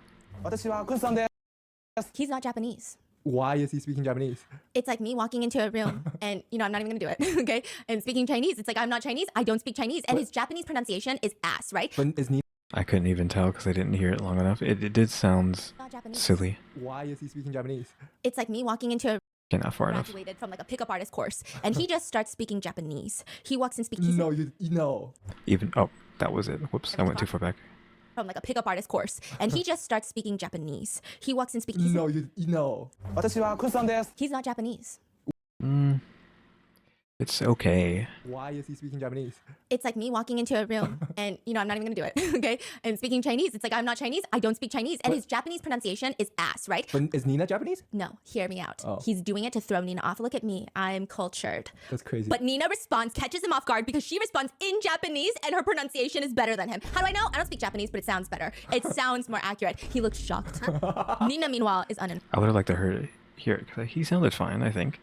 He's not Japanese. Why is he speaking Japanese? It's like me walking into a room and, I'm not even gonna do it, okay? And speaking Chinese. It's like, I'm not Chinese. I don't speak Chinese. And his Japanese pronunciation is ass, right? But is Nina? I couldn't even tell because I didn't hear it long enough. It did sound Not Japanese. silly. Why is he speaking Japanese? It's like me walking into a Okay, not far enough. graduated from like a pickup artist course, and he just starts speaking Japanese. He walks in speaking No, you know. Oh, that was it. Whoops, I went too far back. from like a pickup artist course, and he just starts speaking Japanese. He walks in speaking. No, you know. He's not Japanese. It's okay. Why is he speaking Japanese? It's like me walking into a room and, you know, I'm not even gonna do it, okay? And speaking Chinese. It's like, I'm not Chinese. I don't speak Chinese. And his Japanese pronunciation is ass, right? But is Nina Japanese? No, hear me out. Oh. He's doing it to throw Nina off. Look at me. I'm cultured. That's crazy. But Nina responds, catches him off guard because she responds in Japanese and her pronunciation is better than him. How do I know? I don't speak Japanese, but it sounds better. It sounds more accurate. He looks shocked. Nina, meanwhile, is unimpressed. I would have liked to hear it because he sounded fine, I think.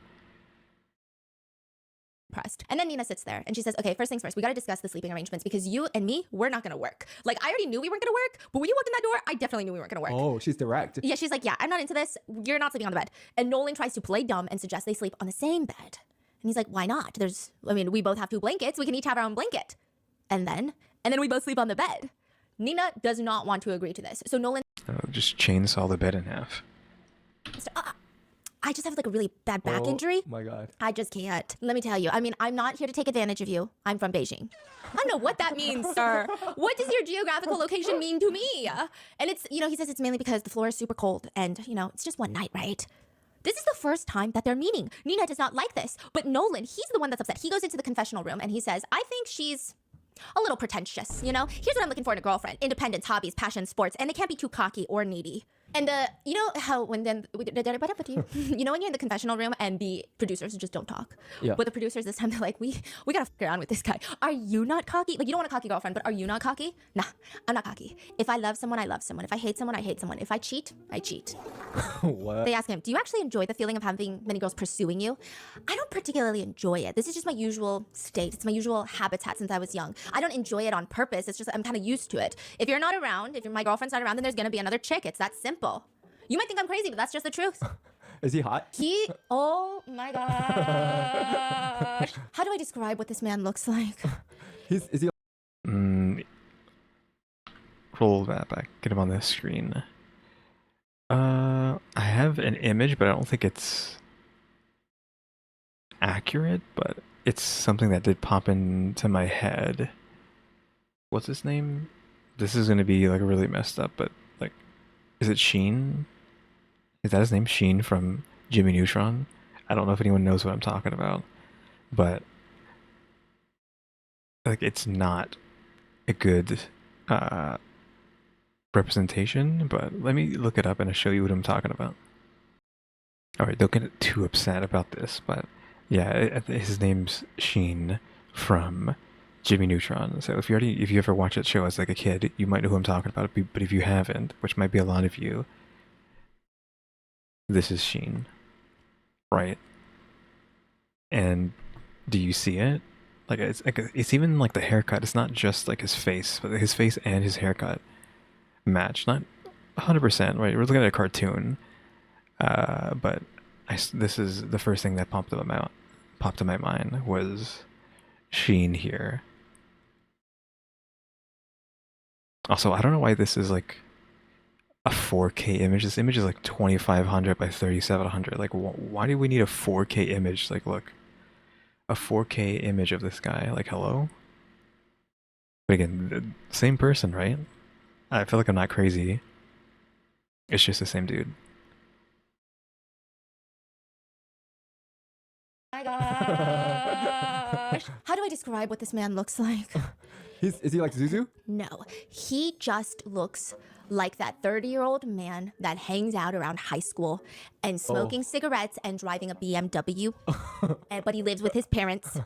And then Nina sits there and she says, okay, first things first, we got to discuss the sleeping arrangements because you and me, we're not going to work. Like, I already knew we weren't going to work, but when you walked in that door, I definitely knew we weren't going to work. Oh, she's direct. Yeah, she's like, yeah, I'm not into this. You're not sleeping on the bed. And Nolan tries to play dumb and suggest they sleep on the same bed. And he's like, why not? We both have 2 blankets. We can each have our own blanket. And then we both sleep on the bed. Nina does not want to agree to this. So Nolan Just chainsaw the bed in half. I just have like a really bad back injury. Oh my God. I just can't. Let me tell you. I mean, I'm not here to take advantage of you. I'm from Beijing. I don't know what that means, sir. What does your geographical location mean to me? And it's, you know, he says it's mainly because the floor is super cold and, you know, it's just one night, right? This is the first time that they're meeting. Nina does not like this, but Nolan, he's the one that's upset. He goes into the confessional room and he says, I think she's a little pretentious, you know? Here's what I'm looking for in a girlfriend. Independence, hobbies, passion, sports, and they can't be too cocky or needy. And you know how when then you know when you're in the confessional room and the producers just don't talk. Yeah. But the producers this time they're like, we gotta fuck around with this guy. Are you not cocky? Like, you don't want a cocky girlfriend, but are you not cocky? Nah, I'm not cocky. If I love someone, I love someone. If I hate someone, I hate someone. If I cheat, I cheat. What? They ask him, do you actually enjoy the feeling of having many girls pursuing you? I don't particularly enjoy it. This is just my usual state. It's my usual habitat since I was young. I don't enjoy it on purpose. It's just I'm kind of used to it. If you're not around, if my girlfriend's not around, then there's gonna be another chick. It's that simple. You might think I'm crazy, but that's just the truth. Is he hot? Oh my gosh. How do I describe what this man looks like? Is he? Roll that back. Get him on the screen. I have an image, but I don't think it's accurate, but it's something that did pop into my head. What's his name? This is going to be like really messed up, but like, is it Sheen? Is that his name? Sheen from Jimmy Neutron? I don't know if anyone knows what I'm talking about, but like, it's not a good representation, but let me look it up and I'll show you what I'm talking about. Alright, don't get too upset about this, but yeah, his name's Sheen from Jimmy Neutron. So if you ever watched that show as like a kid, you might know who I'm talking about, but if you haven't, which might be a lot of you, this is Sheen, right? And do you see it? Like, it's even like the haircut. It's not just like his face, but his face and his haircut match. Not 100%, right? We're looking at a cartoon, but this is the first thing that popped in my mind was Sheen here. Also, I don't know why this is like a 4K image. This image is like 2500 by 3700. Like, why do we need a 4K image? Like, look, a 4K image of this guy. Like, hello? But again, the same person, right? I feel like I'm not crazy. It's just the same dude. Oh my gosh. How do I describe what this man looks like? Is he like Zuzu? No, he just looks like that 30-year-old man that hangs out around high school and smoking cigarettes and driving a BMW, but he lives with his parents.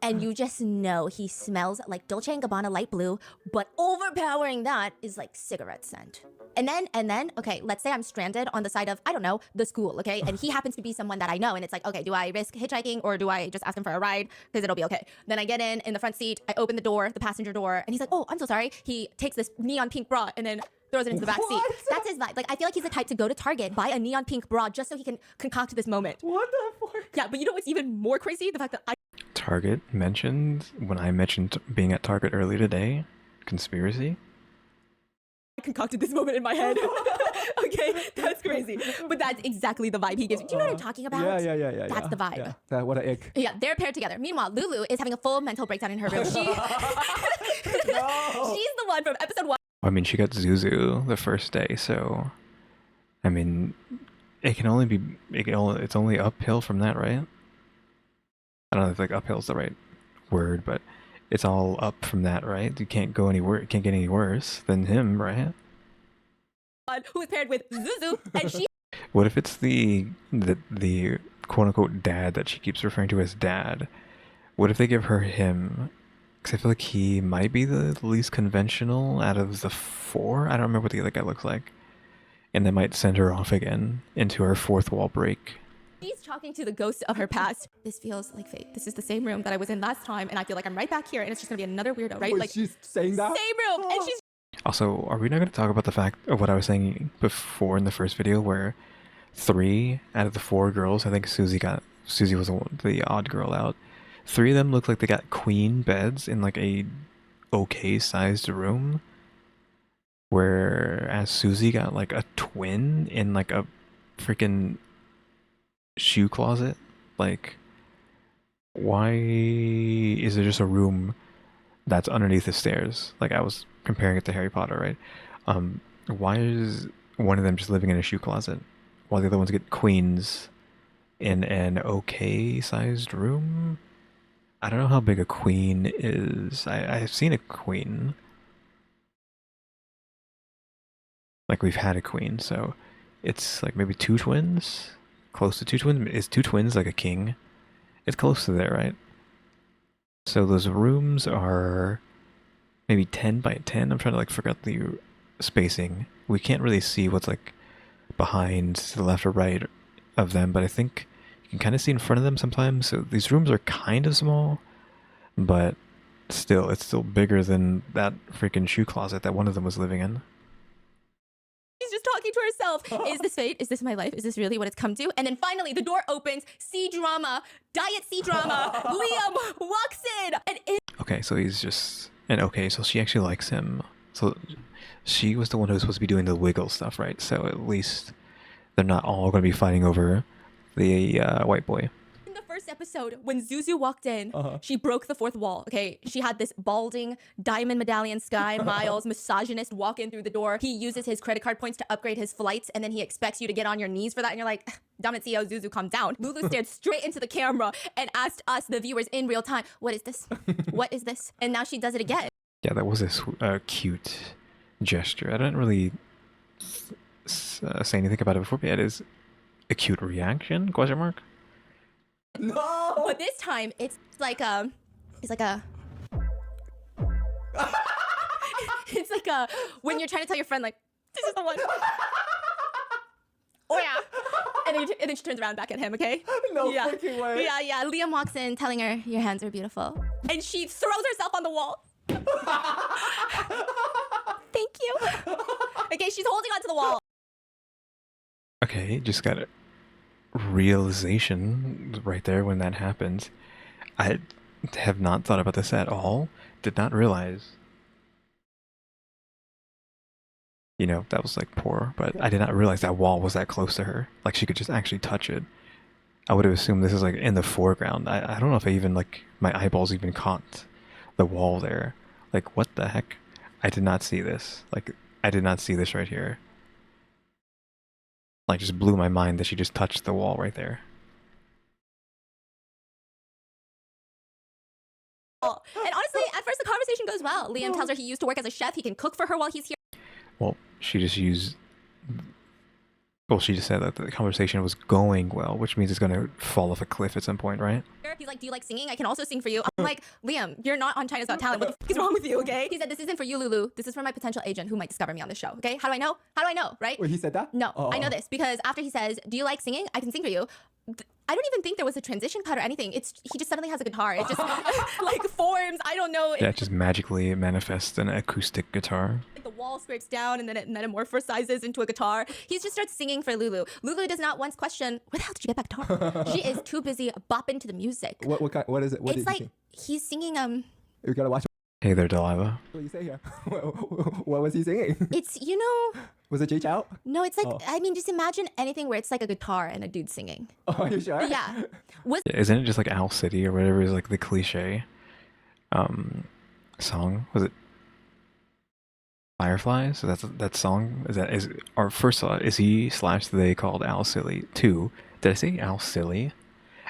And you just know he smells like Dolce & Gabbana light blue, but overpowering that is like cigarette scent. And then, okay, let's say I'm stranded on the side of, I don't know, the school, okay? And he happens to be someone that I know. And it's like, okay, do I risk hitchhiking or do I just ask him for a ride? Because it'll be okay. Then I get in the front seat, I open the door, the passenger door, and he's like, oh, I'm so sorry. He takes this neon pink bra and then throws it into the back seat. That's his vibe. Like, I feel like he's the type to go to Target, buy a neon pink bra just so he can concoct this moment. What the fuck? Yeah, but you know what's even more crazy? The fact that Target mentioned when I mentioned being at Target earlier today. Conspiracy? I concocted this moment in my head. Okay, that's crazy. But that's exactly the vibe he gives. Do you know what I'm talking about? Yeah. That's the vibe. Yeah. What an ick. Yeah, they're paired together. Meanwhile, Lulu is having a full mental breakdown in her room. She's the one from episode 1. I mean, she got Zuzu the first day, so I mean, it's only uphill from that, right? I don't know if like uphill is the right word, but it's all up from that, right? You can't go anywhere. It can't get any worse than him, right? Who is paired with Zuzu, and she What if it's the quote unquote dad that she keeps referring to as dad? What if they give her him? Because I feel like he might be the least conventional out of the four. I don't remember what the other guy looks like. And they might send her off again into her fourth wall break. she's talking to the ghosts of her past. This feels like fate. This is the same room that I was in last time, and I feel like I'm right back here, and it's just gonna be another weirdo, right? Wait, Like she's saying that? same room, and she's Also, are we not going to talk about the fact of what I was saying before in the first video, where 3 out of the 4 girls, I think Susie was the odd girl out. 3 of them look like they got queen beds in like a okay sized room, whereas Susie got like a twin in like a freaking shoe closet. Like, why is there just a room that's underneath the stairs? Like, I was comparing it to Harry Potter, right? Why is one of them just living in a shoe closet while the other ones get queens in an okay sized room? I don't know how big a queen is. I've seen a queen. Like, we've had a queen, so it's like maybe 2 twins? Close to 2 twins? Is 2 twins like a king? It's close to there, right? So those rooms are maybe 10 by 10. I'm trying to like figure out the spacing. We can't really see what's like behind to the left or right of them, but I think you can kind of see in front of them sometimes. So these rooms are kind of small, but still, it's still bigger than that freaking shoe closet that one of them was living in. she's just talking to herself. Is this fate? Is this my life? Is this really what it's come to? And then finally, the door opens. C drama, diet C drama. Liam walks in, and Okay, so he's just... And okay, so she actually likes him. So she was the one who was supposed to be doing the wiggle stuff, right? So at least they're not all going to be fighting over the white boy. in the first episode, when Zuzu walked in, she broke the fourth wall. Okay, she had this balding diamond medallion Sky Miles misogynist walk in through the door. He uses his credit card points to upgrade his flights, and then he expects you to get on your knees for that. And you're like, dominant CEO Zuzu, calm down. Lulu stared straight into the camera and asked us, the viewers, in real time, "What is this? What is this?" And now she does it again. Yeah, that was a cute gesture. I didn't really say anything about it before, but it is a cute reaction? Question mark. No! But this time, it's like a, it's like a when you're trying to tell your friend like, this is the one. Oh yeah. And then she turns around back at him, okay? No yeah. freaking way. Yeah. Liam walks in telling her, "Your hands are beautiful." And she throws herself on the wall. Thank you. Okay, she's holding onto the wall. Okay, just got a realization right there when that happened. I have not thought about this at all. Did not realize. You know, that was like poor, but I did not realize that wall was that close to her. Like she could just actually touch it. I would have assumed this is like in the foreground. I don't know if I even like my eyeballs even caught the wall there. Like what the heck? I did not see this. Like I did not see this right here. Like just blew my mind that she just touched the wall right there. And honestly, at first the conversation goes well. Liam tells her he used to work as a chef. He can cook for her while he's here. Well, she just used... Well, she just said that the conversation was going well, which means it's going to fall off a cliff at some point, right? He's like, "Do you like singing? I can also sing for you." I'm like, "Liam, you're not on China's Got Talent. What the fuck is wrong with you, okay?" He said, "This isn't for you, Lulu. This is for my potential agent who might discover me on the show, okay? How do I know? How do I know, right?" Wait, he said that? No, I know this because after he says, "Do you like singing? I can sing for you." I don't even think there was a transition cut or anything. It's he just suddenly has a guitar. It just like forms. I don't know. Yeah, it just magically manifests an acoustic guitar. Like the wall scrapes down and then it metamorphosizes into a guitar. He just starts singing for Lulu. Lulu does not once question, "Where the hell did you get that guitar?" She is too busy bopping to the music. What is it? What It's did he like sing? he's singing We gotta watch Hey there, Delilah. what you say here. What was he singing? it's Was it Jay Chow? no, it's like Oh. I mean just imagine anything where it's like a guitar and a dude singing. Oh, are you sure? Yeah. Was Yeah, isn't it just like Owl City or whatever is like the cliche song? Was it Fireflies? So that's that song? Is our first thought is he / they called Owl Silly? 2. Did I say Owl Silly?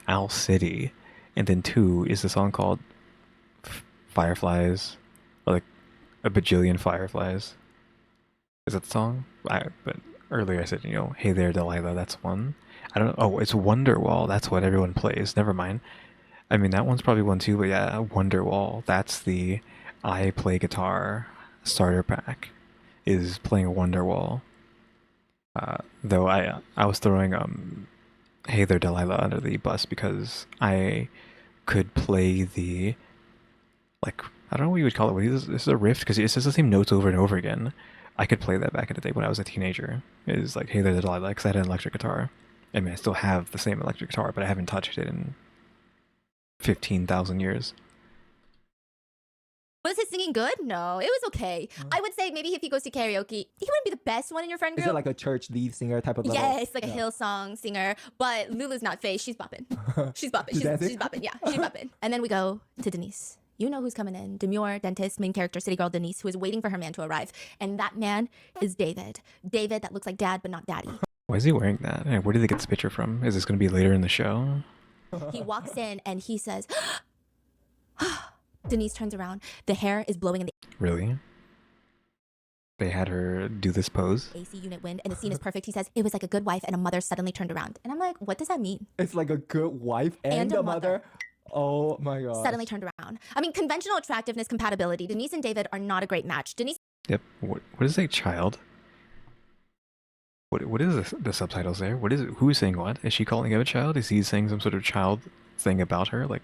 Owl City And then 2 is the song called Fireflies, or like a bajillion fireflies. Is that the song? But earlier I said, Hey There Delilah, that's one. I don't know. Oh, it's Wonderwall. That's what everyone plays. Never mind. I mean, that one's probably one too, but yeah, Wonderwall. That's the I play guitar starter pack, is playing Wonderwall. Though I was throwing Hey There Delilah under the bus because I could play the, like, I don't know what you would call it. This is a riff because it's just the same notes over and over again. I could play that back in the day when I was a teenager. It is like Hey There Delilah because I had an electric guitar. I mean, I still have the same electric guitar, but I haven't touched it in 15,000 years. Was his singing good? No, it was okay. I would say maybe if he goes to karaoke, he wouldn't be the best one in your friend group. Is it like a church lead singer type of level? Yes, like a Hillsong singer. But Lulu's not Faye. She's bopping. She's bopping. She's bopping. Yeah, she's bopping. And then we go to Denise. You know who's coming in. Demure, dentist, main character, city girl Denise, who is waiting for her man to arrive. And that man is David. David that looks like dad, but not daddy. Why is he wearing that? Where did they get this picture from? Is this going to be later in the show? He walks in and he says, Denise turns around. The hair is blowing in the Really? They had her do this pose? AC unit wind, and the scene is perfect. He says, it was like a good wife and a mother suddenly turned around. And I'm like, what does that mean? It's like a good wife and a mother. Oh my god. Suddenly turned around. I mean, conventional attractiveness compatibility. Denise and David are not a great match. Denise. Yep. What is a child? What is the subtitles there? What is it? Who is saying what? Is she calling him a child? Is he saying some sort of child thing about her? Like,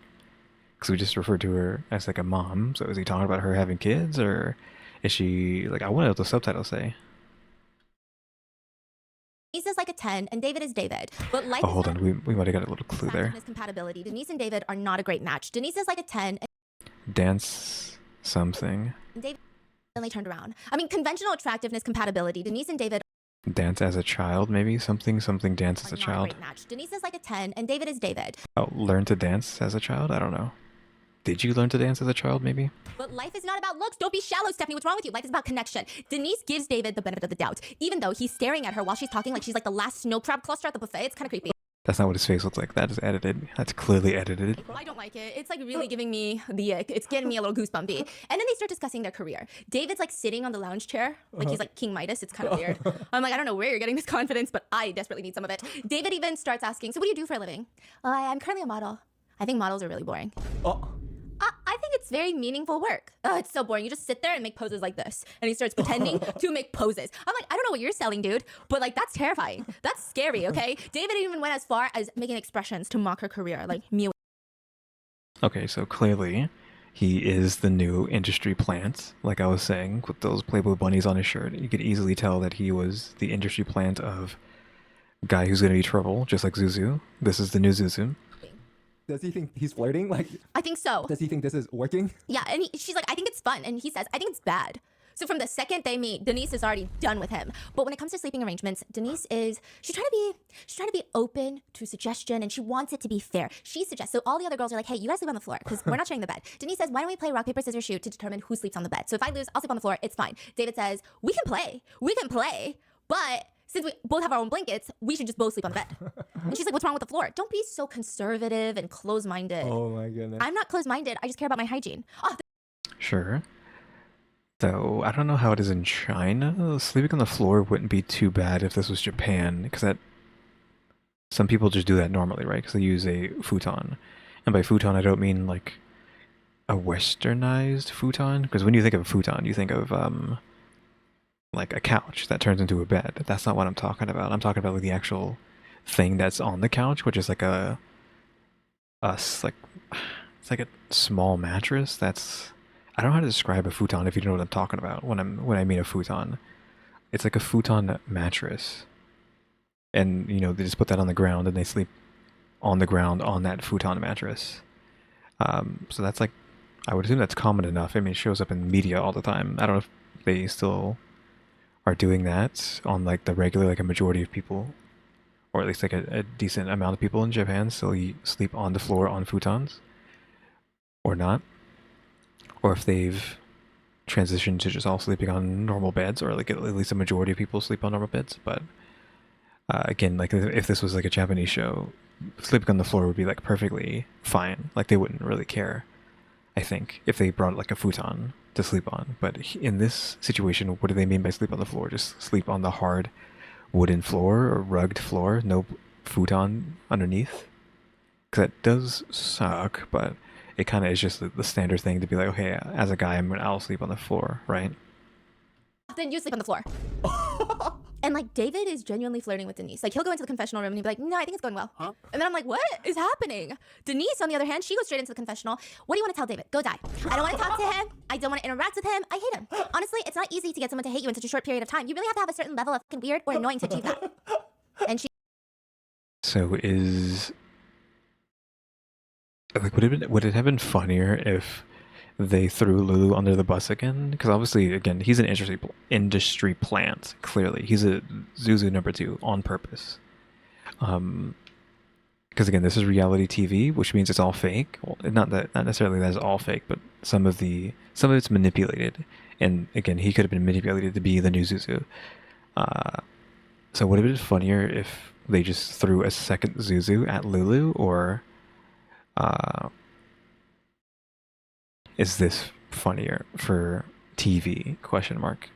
because we just referred to her as like a mom. So is he talking about her having kids, or is she like? I wonder what the subtitles say. Denise is like a 10 and David is David. But life Oh, hold on. We might have got a little clue there. Compatibility. Denise and David are not a great match. Denise is like a 10 Dance something. and David suddenly turned around. I mean, conventional attractiveness compatibility. Denise and David Dance as a child, maybe? Something dance as are a not child. a great match. Denise is like a 10 and David is David. Oh, learn to dance as a child? I don't know. Did you learn to dance as a child, maybe? But life is not about looks. Don't be shallow, Stephanie. What's wrong with you? Life is about connection. Denise gives David the benefit of the doubt, even though he's staring at her while she's talking like she's like the last snow crab cluster at the buffet. It's kind of creepy. That's not what his face looks like. That is edited. That's clearly edited. I don't like it. It's like really giving me the ick. It's getting me a little goosebumpy. And then they start discussing their career. David's like sitting on the lounge chair, like he's like King Midas. It's kind of weird. I'm like, I don't know where you're getting this confidence, but I desperately need some of it. David even starts asking, so what do you do for a living? I'm currently a model. I think models are really boring. Oh. I think it's very meaningful work. Oh, it's so boring. You just sit there and make poses like this. And he starts pretending to make poses. I'm like, I don't know what you're selling, dude, but like, that's terrifying. That's scary, okay? David even went as far as making expressions to mock her career, like Mew. Okay, so clearly he is the new industry plant. Like I was saying, with those Playboy bunnies on his shirt, you could easily tell that he was the industry plant of guy who's going to be trouble, just like Zuzu. This is the new Zuzu. Does he think he's flirting? Like, I think so. does he think this is working? Yeah, and she's like, I think it's fun. And he says, I think it's bad. So from the second they meet, Denise is already done with him. But when it comes to sleeping arrangements, Denise is, she's trying to be open to suggestion, and she wants it to be fair. She suggests, so all the other girls are like, hey, you guys sleep on the floor because we're not sharing the bed. Denise says, why don't we play rock, paper, scissors, shoot to determine who sleeps on the bed? So if I lose, I'll sleep on the floor. It's fine. David says, we can play, but since we both have our own blankets, we should just both sleep on the bed. And she's like, what's wrong with the floor? Don't be so conservative and close-minded. Oh my goodness. I'm not close-minded. I just care about my hygiene. Oh, Sure. Though, I don't know how it is in China. Sleeping on the floor wouldn't be too bad if this was Japan, because that some people just do that normally, right? Because they use a futon. And by futon, I don't mean like a westernized futon, because when you think of a futon, you think of like a couch that turns into a bed. That's not what I'm talking about. I'm talking about like the actual thing that's on the couch, which is like it's like a small mattress. That's, I don't know how to describe a futon if you know what I'm talking about when I mean a futon. It's like a futon mattress. And they just put that on the ground and they sleep on the ground on that futon mattress. So that's like, I would assume that's common enough. I mean, it shows up in media all the time. I don't know if they still are doing that on like the regular, like a majority of people, or at least like a decent amount of people in Japan still sleep on the floor on futons, or not, or if they've transitioned to just all sleeping on normal beds, or like at least a majority of people sleep on normal beds. But Again, like if this was like a Japanese show, sleeping on the floor would be like perfectly fine. Like they wouldn't really care, I think, if they brought like a futon to sleep on. But in this situation, what do they mean by sleep on the floor? Just sleep on the hard wooden floor or rugged floor, no futon underneath? Because that does suck, but it kind of is just the standard thing to be like, okay, as a guy, I'll sleep on the floor, right? Then you sleep on the floor. And like David is genuinely flirting with Denise. Like he'll go into the confessional room and he'll be like, no, I think it's going well. Huh? And then I'm like, what is happening? Denise, on the other hand, she goes straight into the confessional. What do you want to tell David? Go die. I don't want to talk to him. I don't want to interact with him. I hate him. Honestly, it's not easy to get someone to hate you in such a short period of time. You really have to have a certain level of fucking weird or annoying to achieve that. And she. So is like would it have been funnier if they threw Lulu under the bus again? Because obviously, again, he's an industry plant. Clearly, he's a Zuzu number 2 on purpose. Because again, this is reality TV, which means it's all fake. Well, not necessarily that it's all fake, but some of it's manipulated. And again, he could have been manipulated to be the new Zuzu. So would it have been funnier if they just threw a second Zuzu at Lulu, or is this funnier for TV? Question mark.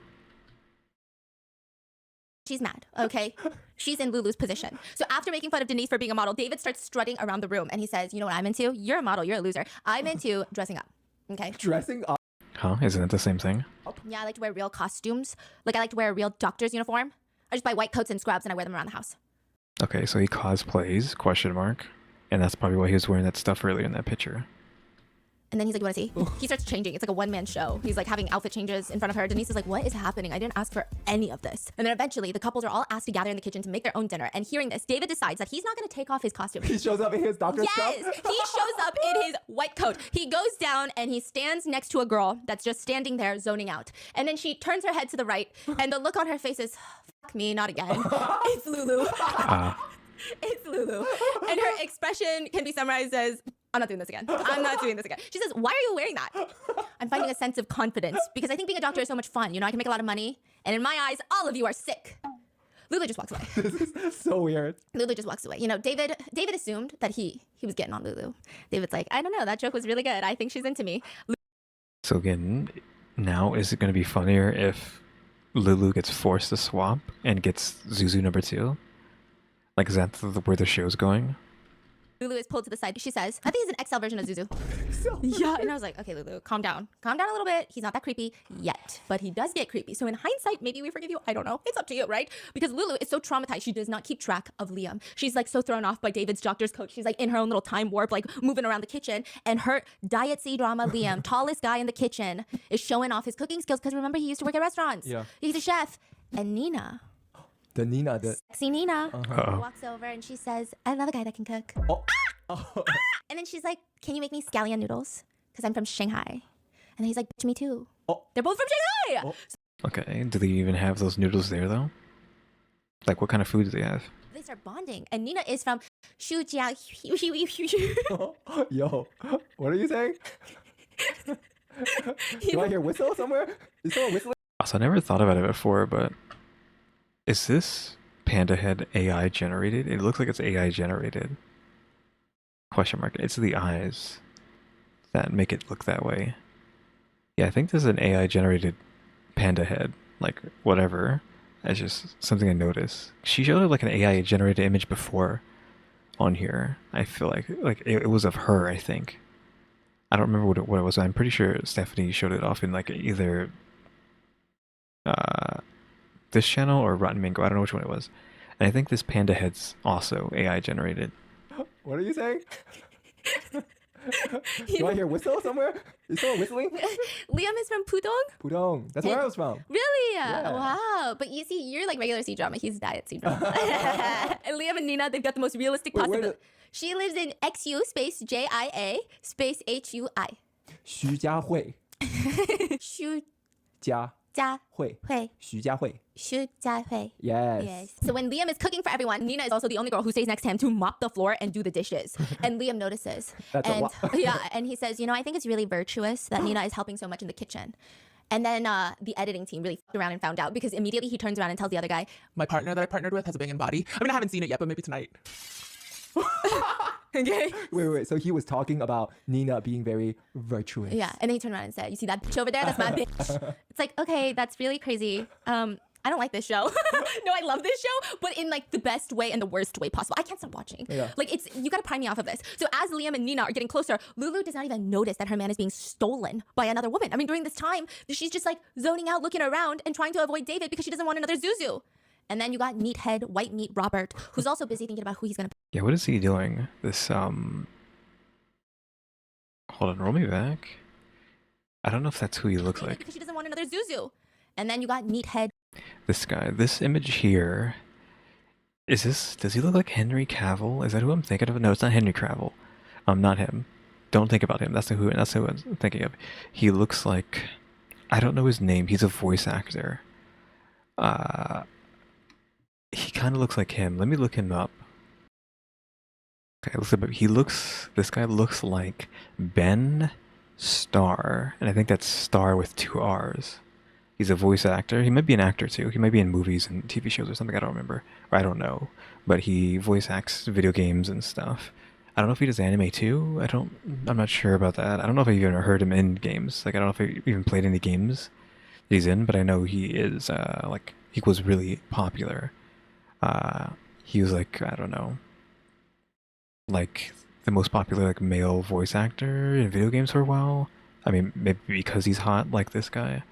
She's mad, okay? She's in Lulu's position. So after making fun of Denise for being a model, David starts strutting around the room and he says, you know what I'm into? You're a model, you're a loser. I'm into dressing up, okay? Dressing up. Huh? Isn't it the same thing? Yeah, I like to wear real costumes. Like I like to wear a real doctor's uniform. I just buy white coats and scrubs and I wear them around the house. Okay, so he cosplays, question mark. And that's probably why he was wearing that stuff earlier in that picture. And then he's like, you want to see? He starts changing. It's like a one-man show. He's like having outfit changes in front of her. Denise is like, what is happening? I didn't ask for any of this. And then eventually the couples are all asked to gather in the kitchen to make their own dinner. And hearing this, David decides that he's not going to take off his costume. He shows up in his doctor's Yes, stuff. he shows up in his white coat. He goes down and he stands next to a girl that's just standing there zoning out. And then she turns her head to the right and the look on her face is, fuck me, not again. It's Lulu. It's Lulu. And her expression can be summarized as, I'm not doing this again. I'm not doing this again. She says, why are you wearing that? I'm finding a sense of confidence because I think being a doctor is so much fun. You know, I can make a lot of money. And in my eyes, all of you are sick. Lulu just walks away. This is so weird. Lulu just walks away. You know, David assumed that he was getting on Lulu. David's like, I don't know. That joke was really good. I think she's into me. So again, now is it going to be funnier if Lulu gets forced to swap and gets Zuzu number 2? Like, is that where the show's going? Lulu is pulled to the side. She says, I think he's an XL version of Zuzu. Yeah, and I was like, okay, Lulu, calm down. Calm down a little bit. He's not that creepy yet, but he does get creepy. So in hindsight, maybe we forgive you. I don't know. It's up to you, right? Because Lulu is so traumatized. She does not keep track of Liam. She's like so thrown off by David's doctor's coat. She's like in her own little time warp, like moving around the kitchen. And her Diet C drama Liam, tallest guy in the kitchen, is showing off his cooking skills. Because remember, he used to work at restaurants. Yeah. He's a chef. And Nina. The Nina, the... Sexy Nina Uh-oh. walks over and she says, I love a guy that can cook. Oh. And then she's like, can you make me scallion noodles? Because I'm from Shanghai. And then he's like, bitch, me too. Oh. They're both from Shanghai. Oh. Okay, do they even have those noodles there, though? Like, what kind of food do they have? They start bonding. And Nina is from Shujia. Yo, what are you saying? Do I hear whistle somewhere? Is someone whistling? Also, I never thought about it before, but is this panda head AI generated? It looks like it's AI generated. Question mark. It's the eyes that make it look that way. Yeah, I think this is an AI generated panda head. Like, whatever. It's just something I noticed. She showed like an AI generated image before on here. I feel like it was of her, I think. I don't remember what it was. I'm pretty sure Stephanie showed it off in like either this channel or Rotten Mango. I don't know which one it was. And I think this panda head's also AI generated. What are you saying? Do I hear whistle somewhere? Is someone whistling? Liam is from Pudong. Pudong. That's where I was from. Really? Yeah. Wow. But you see, you're like regular C drama. He's Diet C drama. And Liam and Nina, they've got the most realistic Wait, possible. She lives in XU space JIA space HUI. 徐家汇. 徐家家汇. 会 徐家汇. 徐家会 Yes. Yes. So when Liam is cooking for everyone, Nina is also the only girl who stays next to him to mop the floor and do the dishes. And Liam notices. That's a and lot. yeah, and he says, you know, I think it's really virtuous that Nina is helping so much in the kitchen. And then the editing team really f***ed around and found out because immediately he turns around and tells the other guy, My partner that I partnered with has a banging body. I mean, I haven't seen it yet, but maybe tonight. okay. Wait. So he was talking about Nina being very virtuous. Yeah, and then he turned around and said, you see that bitch over there? That's my bitch. It's like, okay, that's really crazy. I don't like this show. No, I love this show, but in like the best way and the worst way possible. I can't stop watching. Yeah. Like you gotta prime me off of this. So as Liam and Nina are getting closer, Lulu does not even notice that her man is being stolen by another woman. I mean, during this time, she's just like zoning out, looking around and trying to avoid David because she doesn't want another Zuzu. And then you got meathead, white meat Robert, who's also busy thinking about who he's gonna Yeah, what is he doing? This, hold on, roll me back. I don't know if that's who he looks like. because she doesn't want another Zuzu. And then you got meathead. This guy, this image here, does he look like Henry Cavill? Is that who I'm thinking of? No, it's not Henry Cavill. Not him. Don't think about him. That's who I'm thinking of. He looks like, I don't know his name. He's a voice actor. He kind of looks like him. Let me look him up. Okay, this guy looks like Ben Starr, and I think that's Star with 2 R's. He's a voice actor. He might be an actor too. He might be in movies and TV shows or something. I don't remember, or I don't know. But he voice acts video games and stuff. I don't know if he does anime too. I'm not sure about that. I don't know if I even heard him in games. Like I don't know if I even played any games he's in, but I know he is like he was really popular. He was like, I don't know, like the most popular like male voice actor in video games for a while. I mean, maybe because he's hot like this guy.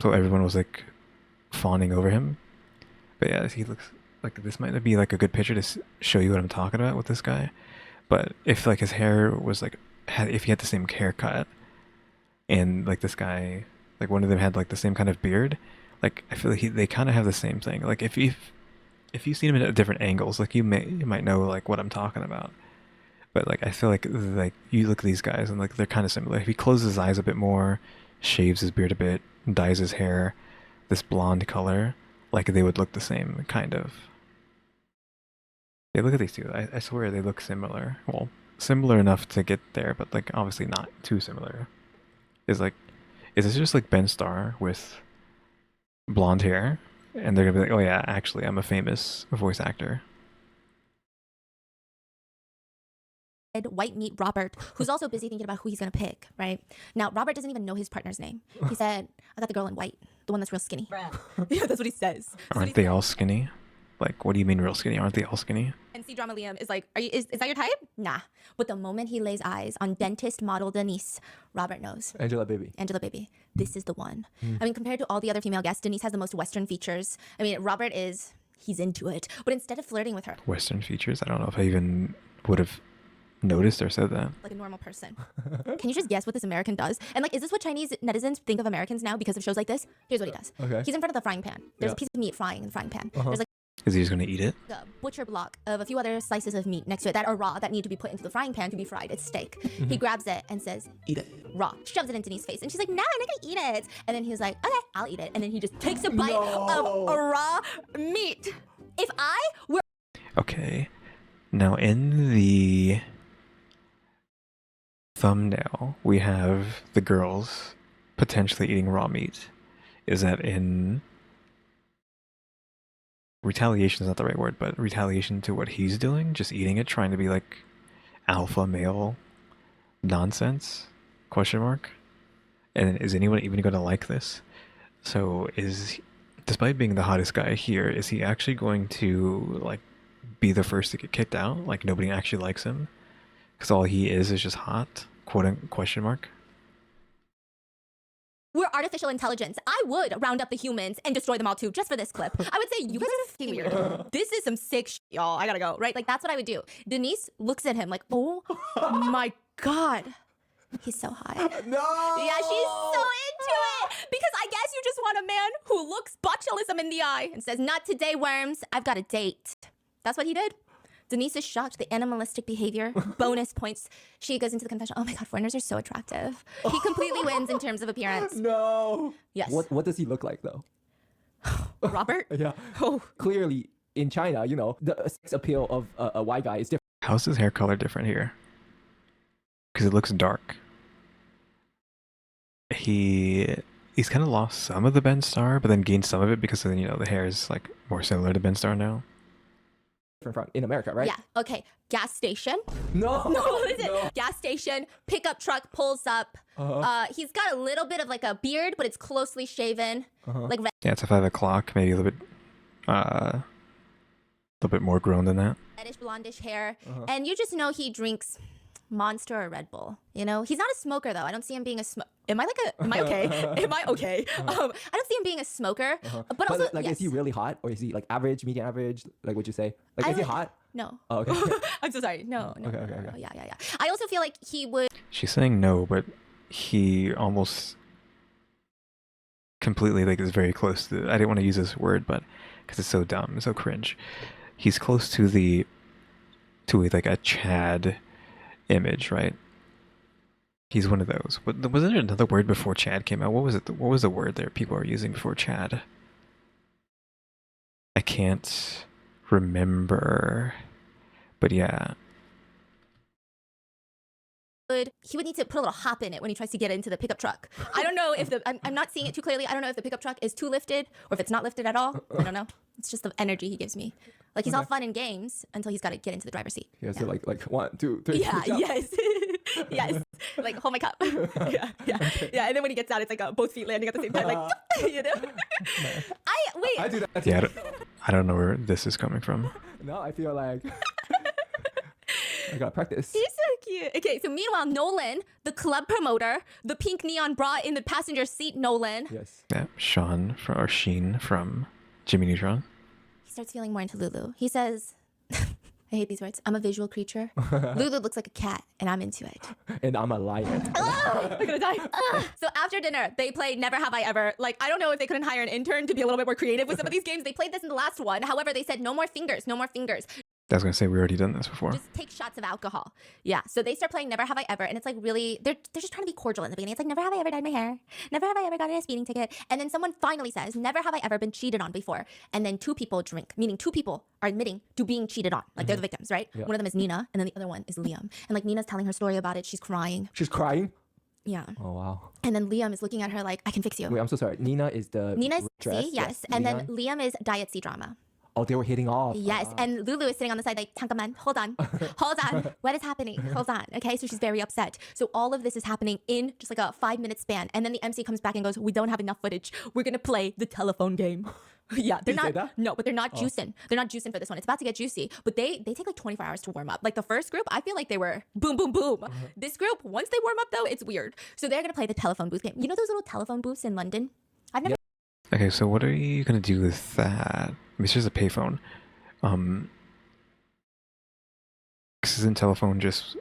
So everyone was like fawning over him. But yeah, he looks like this might be like a good picture to show you what I'm talking about with this guy. But if like his hair was like if he had the same haircut and like this guy, like one of them had like the same kind of beard, like I feel like they kind of have the same thing. Like if you've seen him at different angles, like you might know like what I'm talking about. But like I feel like you look at these guys and like they're kind of similar. If he closes his eyes a bit more, shaves his beard a bit, dyes his hair this blonde color, like they would look the same, kind of. Yeah, look at these two. I swear they look similar. Well, similar enough to get there, but like obviously not too similar. Is this just like Ben Starr with blonde hair? And they're gonna be like, oh yeah, actually I'm a famous voice actor. White meat Robert, who's also busy thinking about who he's gonna pick, right? Now, Robert doesn't even know his partner's name. He said, I got the girl in white, the one that's real skinny. Yeah, that's what he says. Aren't they all skinny? Like, what do you mean real skinny? Aren't they all skinny? And C Drama Liam is like, is that your type? Nah. But the moment he lays eyes on dentist model Denise, Robert knows. Angela Baby. This is the one. I mean, compared to all the other female guests, Denise has the most Western features. I mean, Robert he's into it. But instead of flirting with her, Western features? I don't know if I even would have noticed or said that. like a normal person. Can you just guess what this American does? And like, is this what Chinese netizens think of Americans now because of shows like this? Here's what he does. Okay. He's in front of the frying pan. There's Yeah. a piece of meat frying in the frying pan. There's like Is he just gonna eat it? a butcher block of a few other slices of meat next to it that are raw that need to be put into the frying pan to be fried. It's steak. He grabs it and says, Eat it. raw, shoves it in Denise's face. And she's like, nah, I'm not gonna eat it. And then he was like, okay, I'll eat it. And then he just takes a bite of a raw meat. If I were Okay. Now in the thumbnail, we have the girls potentially eating raw meat. Is that in retaliation is not the right word, but retaliation to what he's doing, just eating it, trying to be like alpha male nonsense? Question mark. And is anyone even going to like this? So despite being the hottest guy here, is he actually going to like be the first to get kicked out? Like nobody actually likes him because all he is just hot? Question mark. we're artificial intelligence, I would round up the humans and destroy them all too, just for this clip. I would say, you guys are fucking weird. This is some sick shit, y'all. I gotta go, right? Like, that's what I would do. Denise looks at him like, oh my God. He's so hot. No! Yeah, she's so into it. Because I guess you just want a man who looks botulism in the eye and says, not today, worms. I've got a date. That's what he did. Denise is shocked. The animalistic behavior. Bonus points. She goes into the confession. Oh my God, foreigners are so attractive. He completely wins in terms of appearance. No. Yes. What does he look like though? Robert? Yeah. Oh. Clearly, in China, you know, the sex appeal of a white guy is different. How's his hair color different here? Because it looks dark. he's kind of lost some of the Ben Starr, but then gained some of it because then the hair is like more similar to Ben Starr now. From in America, right? Yeah. Okay. Gas station. No. No, listen. Gas station. Pickup truck pulls up. He's got a little bit of like a beard, but it's closely shaven. Like Yeah, it's a 5 o'clock, maybe a little bit more grown than that. reddish blondish hair, and you just know he drinks Monster or Red Bull. He's not a smoker though. I don't see him being a smoker. Am I okay? Am I okay? I don't see him being a smoker. But also, like, yes. is he really hot, or is he like average, medium average? Like, would you say? Like, is he hot? No. Oh, okay. I'm so sorry. No. Okay. Yeah. I also feel like he would. She's saying no, but he almost completely is very close to. I didn't want to use this word, but because it's so dumb, so cringe. He's close to a Chad image, right? He's one of those. Was there another word before Chad came out? What was it? What was the word there people are using before Chad? I can't remember. But yeah. He would need to put a little hop in it when he tries to get into the pickup truck. I don't know if I'm not seeing it too clearly. I don't know if the pickup truck is too lifted or if it's not lifted at all. I don't know. It's just the energy he gives me. Like he's all fun and games until he's got to get into the driver's seat. Yeah, so like 1, 2, 3. Yeah, jump. yes. Yes. Like, hold my cup. Yeah. Yeah, and then when he gets out, it's like both feet landing at the same time. Like, I do that too. Yeah, I don't know where this is coming from. No, I feel like I gotta practice. He's so cute. Okay, so meanwhile, Nolan, the club promoter, the pink neon bra in the passenger seat, Nolan. Yes. Yeah, Sheen from Jimmy Neutron. He starts feeling more into Lulu. He says, I hate these words. I'm a visual creature. Lulu looks like a cat, and I'm into it. And I'm a lion. I'm gonna die. So after dinner, they play Never Have I Ever. Like, I don't know if they couldn't hire an intern to be a little bit more creative with some of these games. They played this in the last one. However, they said no more fingers, no more fingers. I was gonna say we already done this before. Just take shots of alcohol. Yeah. So they start playing Never Have I Ever, and it's like really, they're just trying to be cordial in the beginning. It's like, never have I ever dyed my hair. Never have I ever gotten a speeding ticket. And then someone finally says, never have I ever been cheated on before. And then 2 people drink, meaning 2 people are admitting to being cheated on. Like they're the victims, right? Yeah. One of them is Nina, and then the other one is Liam. And like Nina's telling her story about it. She's crying. She's crying. Yeah. Oh wow. And then Liam is looking at her like, I can fix you. Wait, I'm so sorry. Nina is the Nina's dress. C, yes. And then Liam is Diet C drama. Oh, they were hitting off. Yes, and Lulu is sitting on the side like, 잠깐만, hold on. What is happening? Hold on. Okay, so she's very upset. So all of this is happening in just like a 5-minute span. And then the MC comes back and goes, we don't have enough footage. We're going to play the telephone game. Yeah, they're Did he say not. that? No, but they're not juicing. They're not juicing for this one. It's about to get juicy. But they take like 24 hours to warm up. Like the first group, I feel like they were boom, boom, boom. This group, once they warm up though, it's weird. So they're going to play the telephone booth game. You know those little telephone booths in London? I've never. Okay, so what are you gonna do with that? I mean, it's just a payphone. Isn't telephone just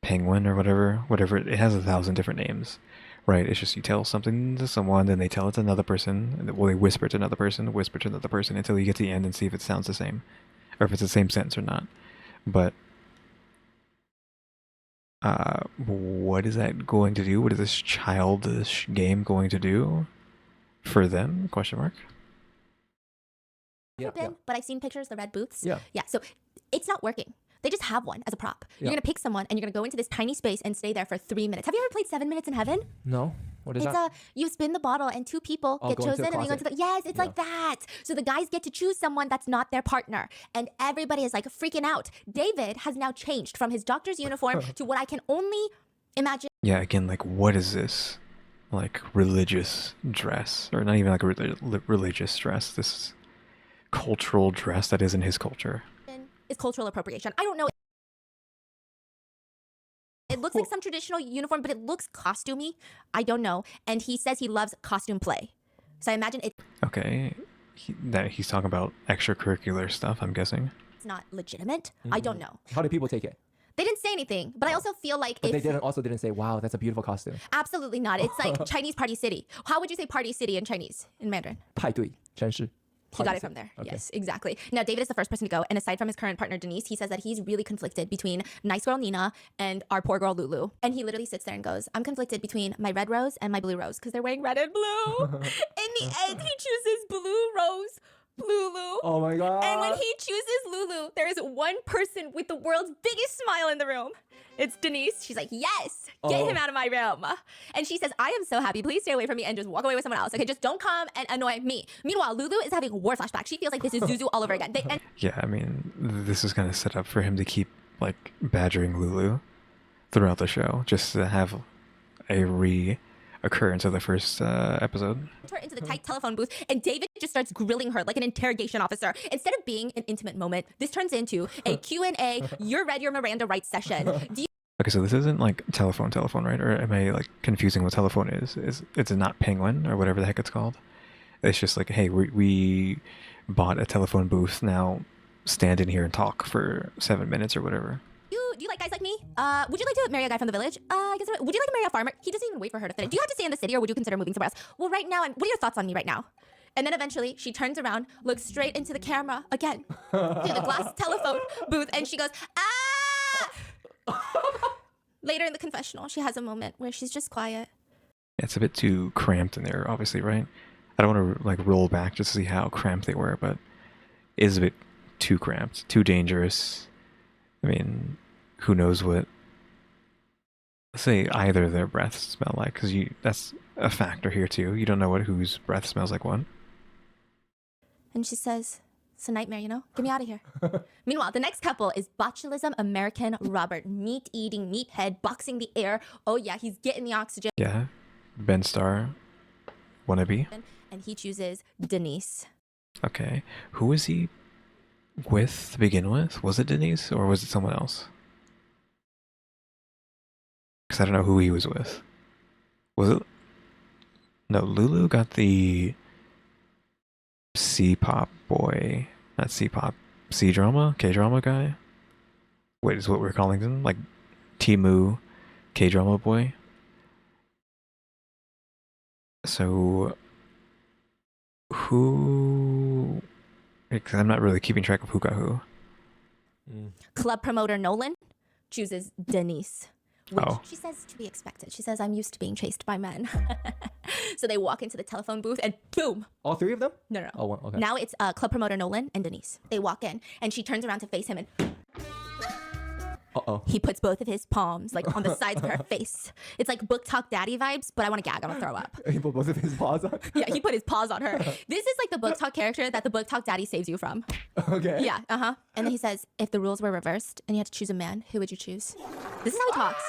penguin or whatever? It has 1,000 different names, right? It's just you tell something to someone, then they tell it to another person, and well, they whisper to another person, until you get to the end and see if it sounds the same, or if it's the same sentence or not. But what is that going to do? What is this childish game going to do for them? Question mark. Yeah, been, but I've seen pictures, the red booths. Yeah. Yeah. So it's not working. They just have one as a prop. You're Yeah. gonna pick someone and you're gonna go into this tiny space and stay there for 3 minutes. Have you ever played 7 Minutes in Heaven? No. What is It's that? you spin the bottle and 2 people Oh, get go into chosen a and they go to the yes, it's like that. So the guys get to choose someone that's not their partner, and everybody is like freaking out. David has now changed from his doctor's uniform to what I can only imagine. Yeah, again, like what is this? Like religious dress, or not even like a religious dress. This cultural dress that isn't his culture. Is cultural appropriation. I don't know. It looks like some traditional uniform, but it looks costumey. I don't know. And he says he loves costume play. So I imagine it's Okay, he's talking about extracurricular stuff, I'm guessing. not legitimate. I don't know. How did people take it? They didn't say anything, but I also feel like But if they didn't say, wow, that's a beautiful costume. absolutely not. It's like Chinese party city. How would you say party city in Chinese, in Mandarin? 派对,真是. He got it from there. Okay. Yes, exactly. Now, David is the first person to go. And aside from his current partner, Denise, he says that he's really conflicted between nice girl Nina and our poor girl Lulu. And he literally sits there and goes, I'm conflicted between my red rose and my blue rose because they're wearing red and blue. In the end, he chooses blue rose. Lulu. Oh my god. And when he chooses Lulu, there is one person with the world's biggest smile in the room. It's Denise. She's like, yes, get him out of my room. And she says, I am so happy. Please stay away from me and just walk away with someone else. Okay, just don't come and annoy me. Meanwhile, Lulu is having a war flashback. She feels like this is Zuzu all over again. Yeah, I mean, this is kind of set up for him to keep like badgering Lulu throughout the show, just to have a reoccurrence of the first episode. Her into the tight telephone booth, and David just starts grilling her like an interrogation officer. Instead of being an intimate moment, this turns into a Q&A, you're read your Miranda rights session. Do you Okay, so this isn't like telephone, right? Or am I like confusing what telephone is? It's not Penguin or whatever the heck it's called? It's just like, hey, we bought a telephone booth. Now stand in here and talk for 7 minutes or whatever. do you like guys like me? Would you like to marry a guy from the village? I guess. Would you like to marry a farmer? He doesn't even wait for her to finish. Do you have to stay in the city, or would you consider moving somewhere else? Well, right now, what are your thoughts on me right now? And then eventually, she turns around, looks straight into the camera again, through the glass telephone booth, and she goes, ah! Later in the confessional, she has a moment where she's just quiet. It's a bit too cramped in there, obviously, right? I don't want to like roll back just to see how cramped they were, but it is a bit too cramped, too dangerous. I mean, who knows what, let's say, either of their breaths smell like, because that's a factor here too. You don't know whose breath smells like what. And she says, it's a nightmare, you know? Get me out of here. Meanwhile, the next couple is botulism American Robert. Meat-eating, meathead, boxing the air. Oh yeah, he's getting the oxygen. Yeah, EmmyStarr wannabe. And he chooses Denise. Okay, who was he with to begin with? Was it Denise or was it someone else? Because I don't know who he was with. Was it? No, Lulu got the C-pop boy. Not C-pop. C-drama? K-drama guy? Wait, is what we're calling them? Like Timu K-drama boy? So who... Because I'm not really keeping track of who got who. Club promoter Nolan chooses Denise. Which Oh. she says to be expected. She says, I'm used to being chased by men. So they walk into the telephone booth and boom. All three of them? No. Oh, one. Okay. Now it's club promoter Nolan and Denise. They walk in and she turns around to face him and Uh-oh. he puts both of his palms like on the sides of her face. It's like book talk daddy vibes, but I want to gag. I'm gonna throw up. He put both of his paws on? Yeah, he put his paws on her. This is like the book talk character that the book talk daddy saves you from. Okay. Yeah, And then he says, if the rules were reversed and you had to choose a man, who would you choose? This is how he talks.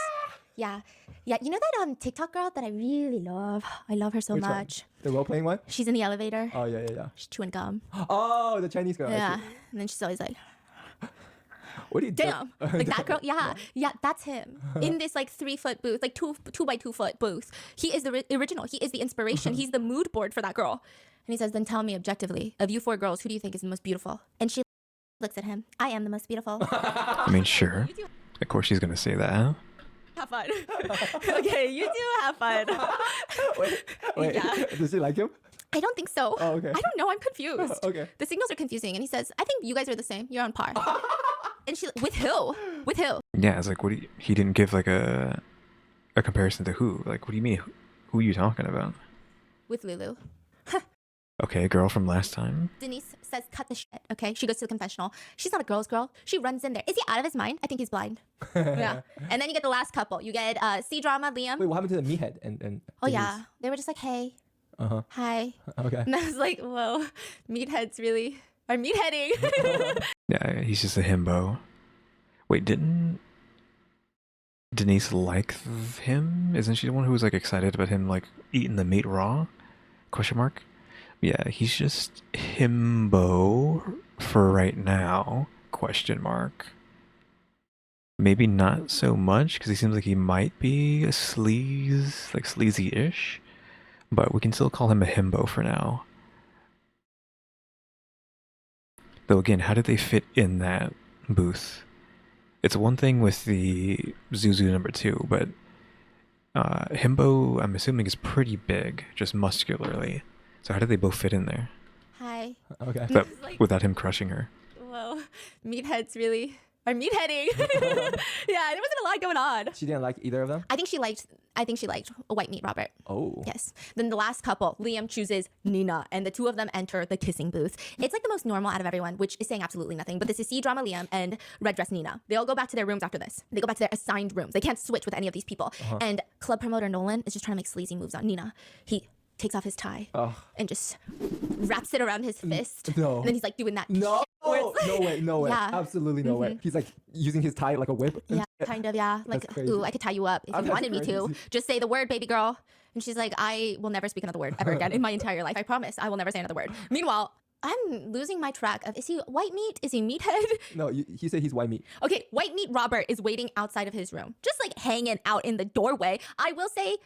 Yeah. You know that TikTok girl that I really love? I love her so Which one? much. The role-playing one? She's in the elevator. Oh, yeah. She's chewing gum. Oh, the Chinese girl. I Yeah. see. And then she's always like, What do you do? damn. Like that girl. Yeah, that's him. In this like 3-foot booth, like 2 by 2 foot booth. He is the original. He is the inspiration. He's the mood board for that girl. And he says, then tell me objectively, of you 4 girls, who do you think is the most beautiful? And she looks at him. I am the most beautiful. I mean, sure. Of course she's going to say that, huh? Have fun. Okay, you do have fun. Wait. Yeah. Does she like him? I don't think so. Oh, okay. I don't know. I'm confused. Okay. The signals are confusing. And he says, I think you guys are the same. You're on par. And she, with who? With who? Yeah, it's like, he didn't give like a comparison to who. Like, what do you mean? Who are you talking about? With Lulu. Okay, girl from last time. Denise says, cut the shit, okay? She goes to the confessional. She's not a girl's girl. She runs in there. Is he out of his mind? I think he's blind. Yeah. And then you get the last couple. You get C-drama, Liam. Wait, what happened to the meathead and Oh, yeah. They were just like, hey. Uh-huh. Hi. Okay. And I was like, whoa, meatheads really are meatheading. Yeah, he's just a himbo. Wait, didn't Denise like him? Isn't she the one who was like excited about him like eating the meat raw? Question mark? Yeah, he's just himbo for right now. Question mark. Maybe not so much because he seems like he might be a sleaze, like sleazy-ish, but we can still call him a himbo for now. Though again, how did they fit in that booth? It's one thing with the Zuzu number 2, but himbo, I'm assuming, is pretty big, just muscularly. So how did they both fit in there? Hi. Okay. But It's like, without him crushing her. whoa, meatheads really are meatheading. Yeah, there wasn't a lot going on. She didn't like either of them? I think she liked a white meat Robert. Oh. Yes. Then the last couple, Liam chooses Nina, and the two of them enter the kissing booth. It's like the most normal out of everyone, which is saying absolutely nothing. But this is C-drama Liam and red dress Nina. They all go back to their rooms after this. They go back to their assigned rooms. They can't switch with any of these people. And club promoter Nolan is just trying to make sleazy moves on Nina. He takes off his tie and just wraps it around his fist. No. And then he's like doing that. No. where it's like- No way. Yeah. Absolutely no way. He's like using his tie like a whip. Yeah, kind of, yeah. Like, That's crazy. ooh, I could tie you up if you That's wanted me to. crazy. Just say the word, baby girl. And she's like, I will never speak another word ever again in my entire life. I promise. I will never say another word. Meanwhile, I'm losing my track of, is he white meat? Is he meathead? No, he said he's white meat. Okay, white meat Robert is waiting outside of his room. Just like hanging out in the doorway. I will say,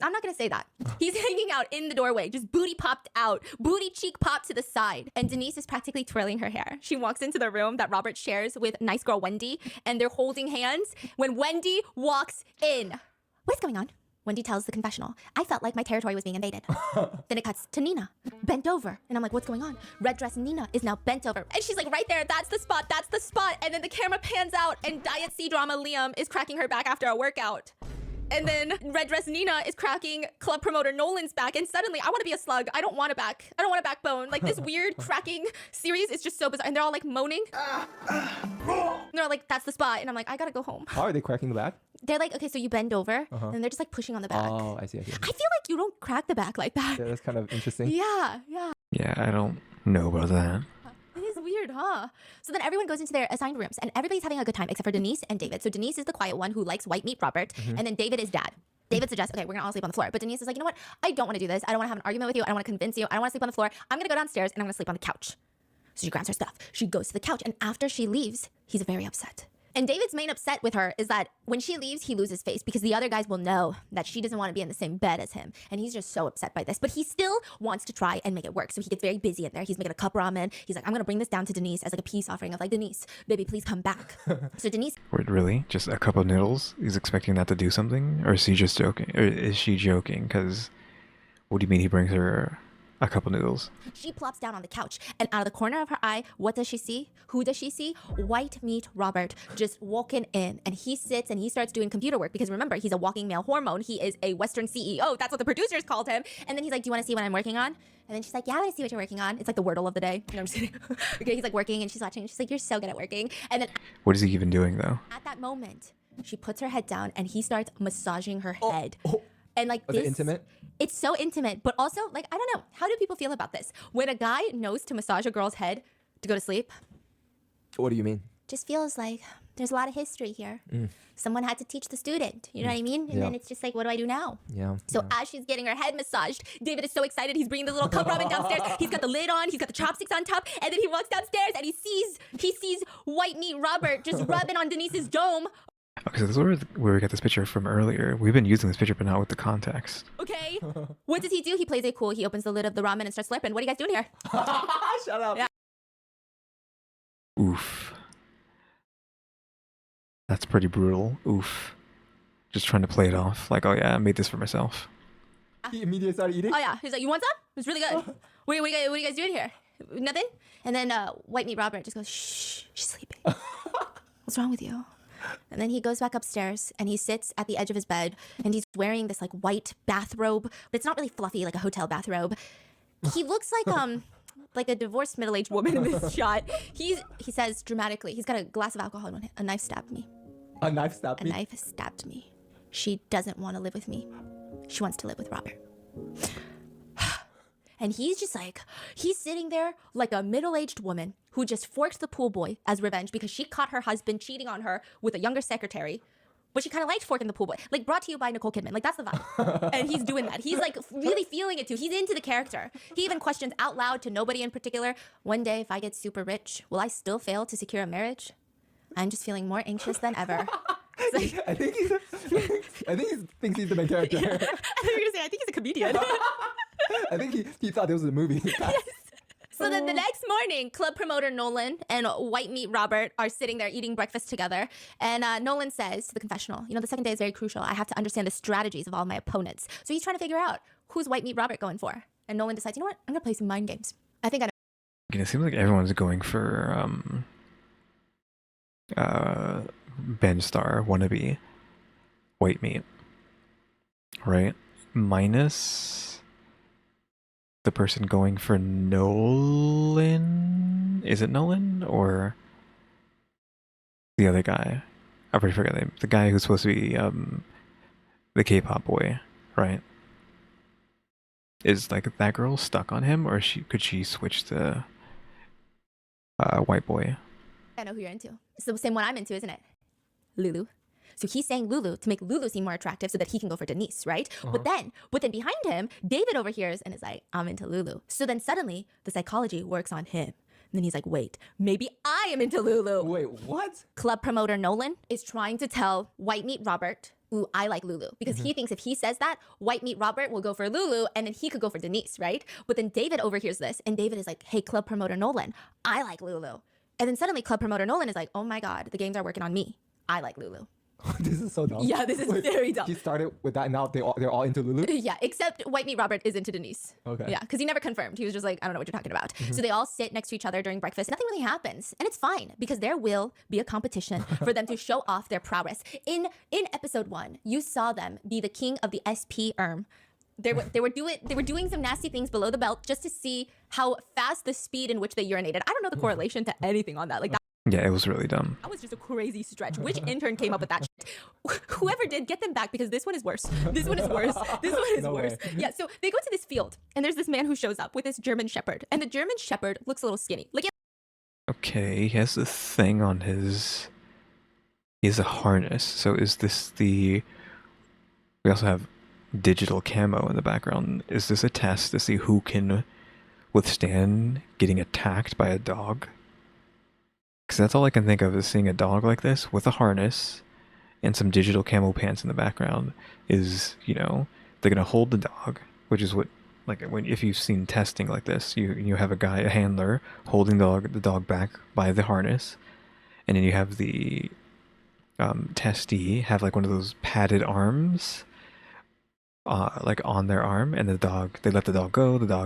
I'm not gonna say that. He's hanging out in the doorway, just booty popped out, booty cheek popped to the side. And Denise is practically twirling her hair. She walks into the room that Robert shares with nice girl Wendy, and they're holding hands when Wendy walks in. What's going on? Wendy tells the confessional, I felt like my territory was being invaded. Then it cuts to Nina, bent over. And I'm like, what's going on? Red dress Nina is now bent over. And she's like, right there, that's the spot, that's the spot. And then the camera pans out and Diet C-drama Liam is cracking her back after a workout. And then red dress Nina is cracking club promoter Nolan's back. And suddenly, I want to be a slug. I don't want a back. I don't want a backbone. Like, this weird cracking series is just so bizarre. And they're all like moaning. And they're like, that's the spot. And I'm like, I gotta go home. How are they cracking the back? They're like, okay, so you bend over. And they're just like pushing on the back. Oh, I see. I feel like you don't crack the back like that. Yeah, that's kind of interesting. Yeah. Yeah, I don't know about that. It is weird, huh? So then everyone goes into their assigned rooms and everybody's having a good time except for Denise and David. So Denise is the quiet one who likes white meat Robert. And then David is dad. David suggests, okay, we're gonna all sleep on the floor. But Denise is like, you know what? I don't want to do this. I don't want to have an argument with you. I don't want to convince you. I don't want to sleep on the floor. I'm gonna go downstairs and I'm gonna sleep on the couch. So she grabs her stuff. She goes to the couch. And after she leaves, he's very upset. And David's main upset with her is that when she leaves, he loses face because the other guys will know that she doesn't want to be in the same bed as him. And he's just so upset by this. But he still wants to try and make it work. So he gets very busy in there. He's making a cup ramen. He's like, I'm going to bring this down to Denise as like a peace offering of like, Denise, baby, please come back. So Denise... Wait, really? Just a cup of noodles? He's expecting that to do something? Or is he just joking? Or is she joking? Because what do you mean he brings her a cup of noodles? She plops down on the couch, and out of the corner of her eye, what does she see? Who does she see? White meat Robert just walking in, and he sits and he starts doing computer work because remember, he's a walking male hormone. He is a Western CEO. That's what the producers called him. And then he's like, do you want to see what I'm working on? And then she's like, yeah, I want to see what you're working on. It's like the Wordle of the day. You know, I'm just kidding. Okay, he's like working, and she's watching, and she's like, you're so good at working. And then What is he even doing, though? at that moment, she puts her head down, and he starts massaging her head. And like Was this, it intimate? It's so intimate, but also like I don't know. How do people feel about this? When a guy knows to massage a girl's head to go to sleep, What do you mean? just feels like there's a lot of history here. Someone had to teach the student. You know what I mean? And then it's just like, what do I do now? Yeah. So as she's getting her head massaged, David is so excited. He's bringing the little cup ramen downstairs. He's got the lid on. He's got the chopsticks on top. And then he walks downstairs and he sees white meat Robert just rubbing on Denise's dome. Okay, so this is where we got this picture from earlier. We've been using this picture, but not with the context. Okay. What does he do? He plays it cool. He opens the lid of the ramen and starts slurping. What are you guys doing here? Shut up. Yeah. Oof. That's pretty brutal. Oof. Just trying to play it off. Like, oh yeah, I made this for myself. He immediately started eating. Oh yeah. He's like, you want some? It's really good. What are you guys doing here? Nothing? And then white meat Robert just goes, shh, she's sleeping. What's wrong with you? And then he goes back upstairs and he sits at the edge of his bed and he's wearing this like white bathrobe, but it's not really fluffy like a hotel bathrobe. He looks like a divorced middle-aged woman in this shot. He says dramatically, he's got a glass of alcohol in one hand. A knife stabbed me. A knife stabbed A me. knife stabbed me. She doesn't want to live with me. She wants to live with Robert. And he's just like, he's sitting there like a middle-aged woman who just forked the pool boy as revenge because she caught her husband cheating on her with a younger secretary. But she kind of liked forking the pool boy. Like, brought to you by Nicole Kidman. Like, that's the vibe. And he's doing that. He's like really feeling it too. He's into the character. He even questions out loud to nobody in particular, one day if I get super rich, will I still fail to secure a marriage? I'm just feeling more anxious than ever. It's like, I think he thinks he's the main character. I thought you were gonna say, I think he's a comedian. I think he thought it was a movie. So then the next morning, club promoter Nolan and white meat Robert are sitting there eating breakfast together. And Nolan says to the confessional, you know, the second day is very crucial. I have to understand the strategies of all my opponents. So he's trying to figure out who's white meat Robert going for. And Nolan decides, you know what? I'm going to play some mind games. I think I know. It seems like everyone's going for Ben-Starr wannabe white meat, right? Minus the person going for Nolan. Is it Nolan or the other guy? I already forgot the name. The guy who's supposed to be the K-pop boy, right? Is like that girl stuck on him, or could she switch to white boy? I know who you're into. It's the same one I'm into, isn't it? Lulu. So he's saying Lulu to make Lulu seem more attractive so that he can go for Denise, right? But then behind him, David overhears and is like, I'm into Lulu. So then suddenly the psychology works on him. And then he's like, wait, maybe I am into Lulu. Wait, what? Club promoter Nolan is trying to tell White Meat Robert, ooh, I like Lulu. Because he thinks if he says that, White Meat Robert will go for Lulu and then he could go for Denise, right? But then David overhears this and David is like, hey, club promoter Nolan, I like Lulu. And then suddenly club promoter Nolan is like, oh my God, the games are working on me. I like Lulu. This is so dumb. Yeah, this is very dumb. He started with that and now they're all into Lulu? Yeah, except White Meat Robert is into Denise. Okay. Yeah, because he never confirmed. He was just like, I don't know what you're talking about. So they all sit next to each other during breakfast. Nothing really happens. And it's fine because there will be a competition for them to show off their prowess. In episode 1, you saw them be the king of the SP They were doing some nasty things below the belt just to see how fast the speed in which they urinated. I don't know the correlation to anything on that. Like Yeah, it was really dumb. that was just a crazy stretch. Which intern came up with that shit? Whoever did, get them back because this one is worse. This one is worse. This one is No worse. way. Yeah, so they go to this field and there's this man who shows up with this German Shepherd. And the German Shepherd looks a little skinny. Like, Okay, he has this thing on his... He has a harness. So is this the... We also have digital camo in the background. Is this a test to see who can withstand getting attacked by a dog? Because that's all I can think of is seeing a dog like this with a harness and some digital camo pants in the background is, you know, they're going to hold the dog, which is what, like, if you've seen testing like this, you have a handler, holding the dog back by the harness, and then you have the testee have, like, one of those padded arms, like, on their arm, and they let the dog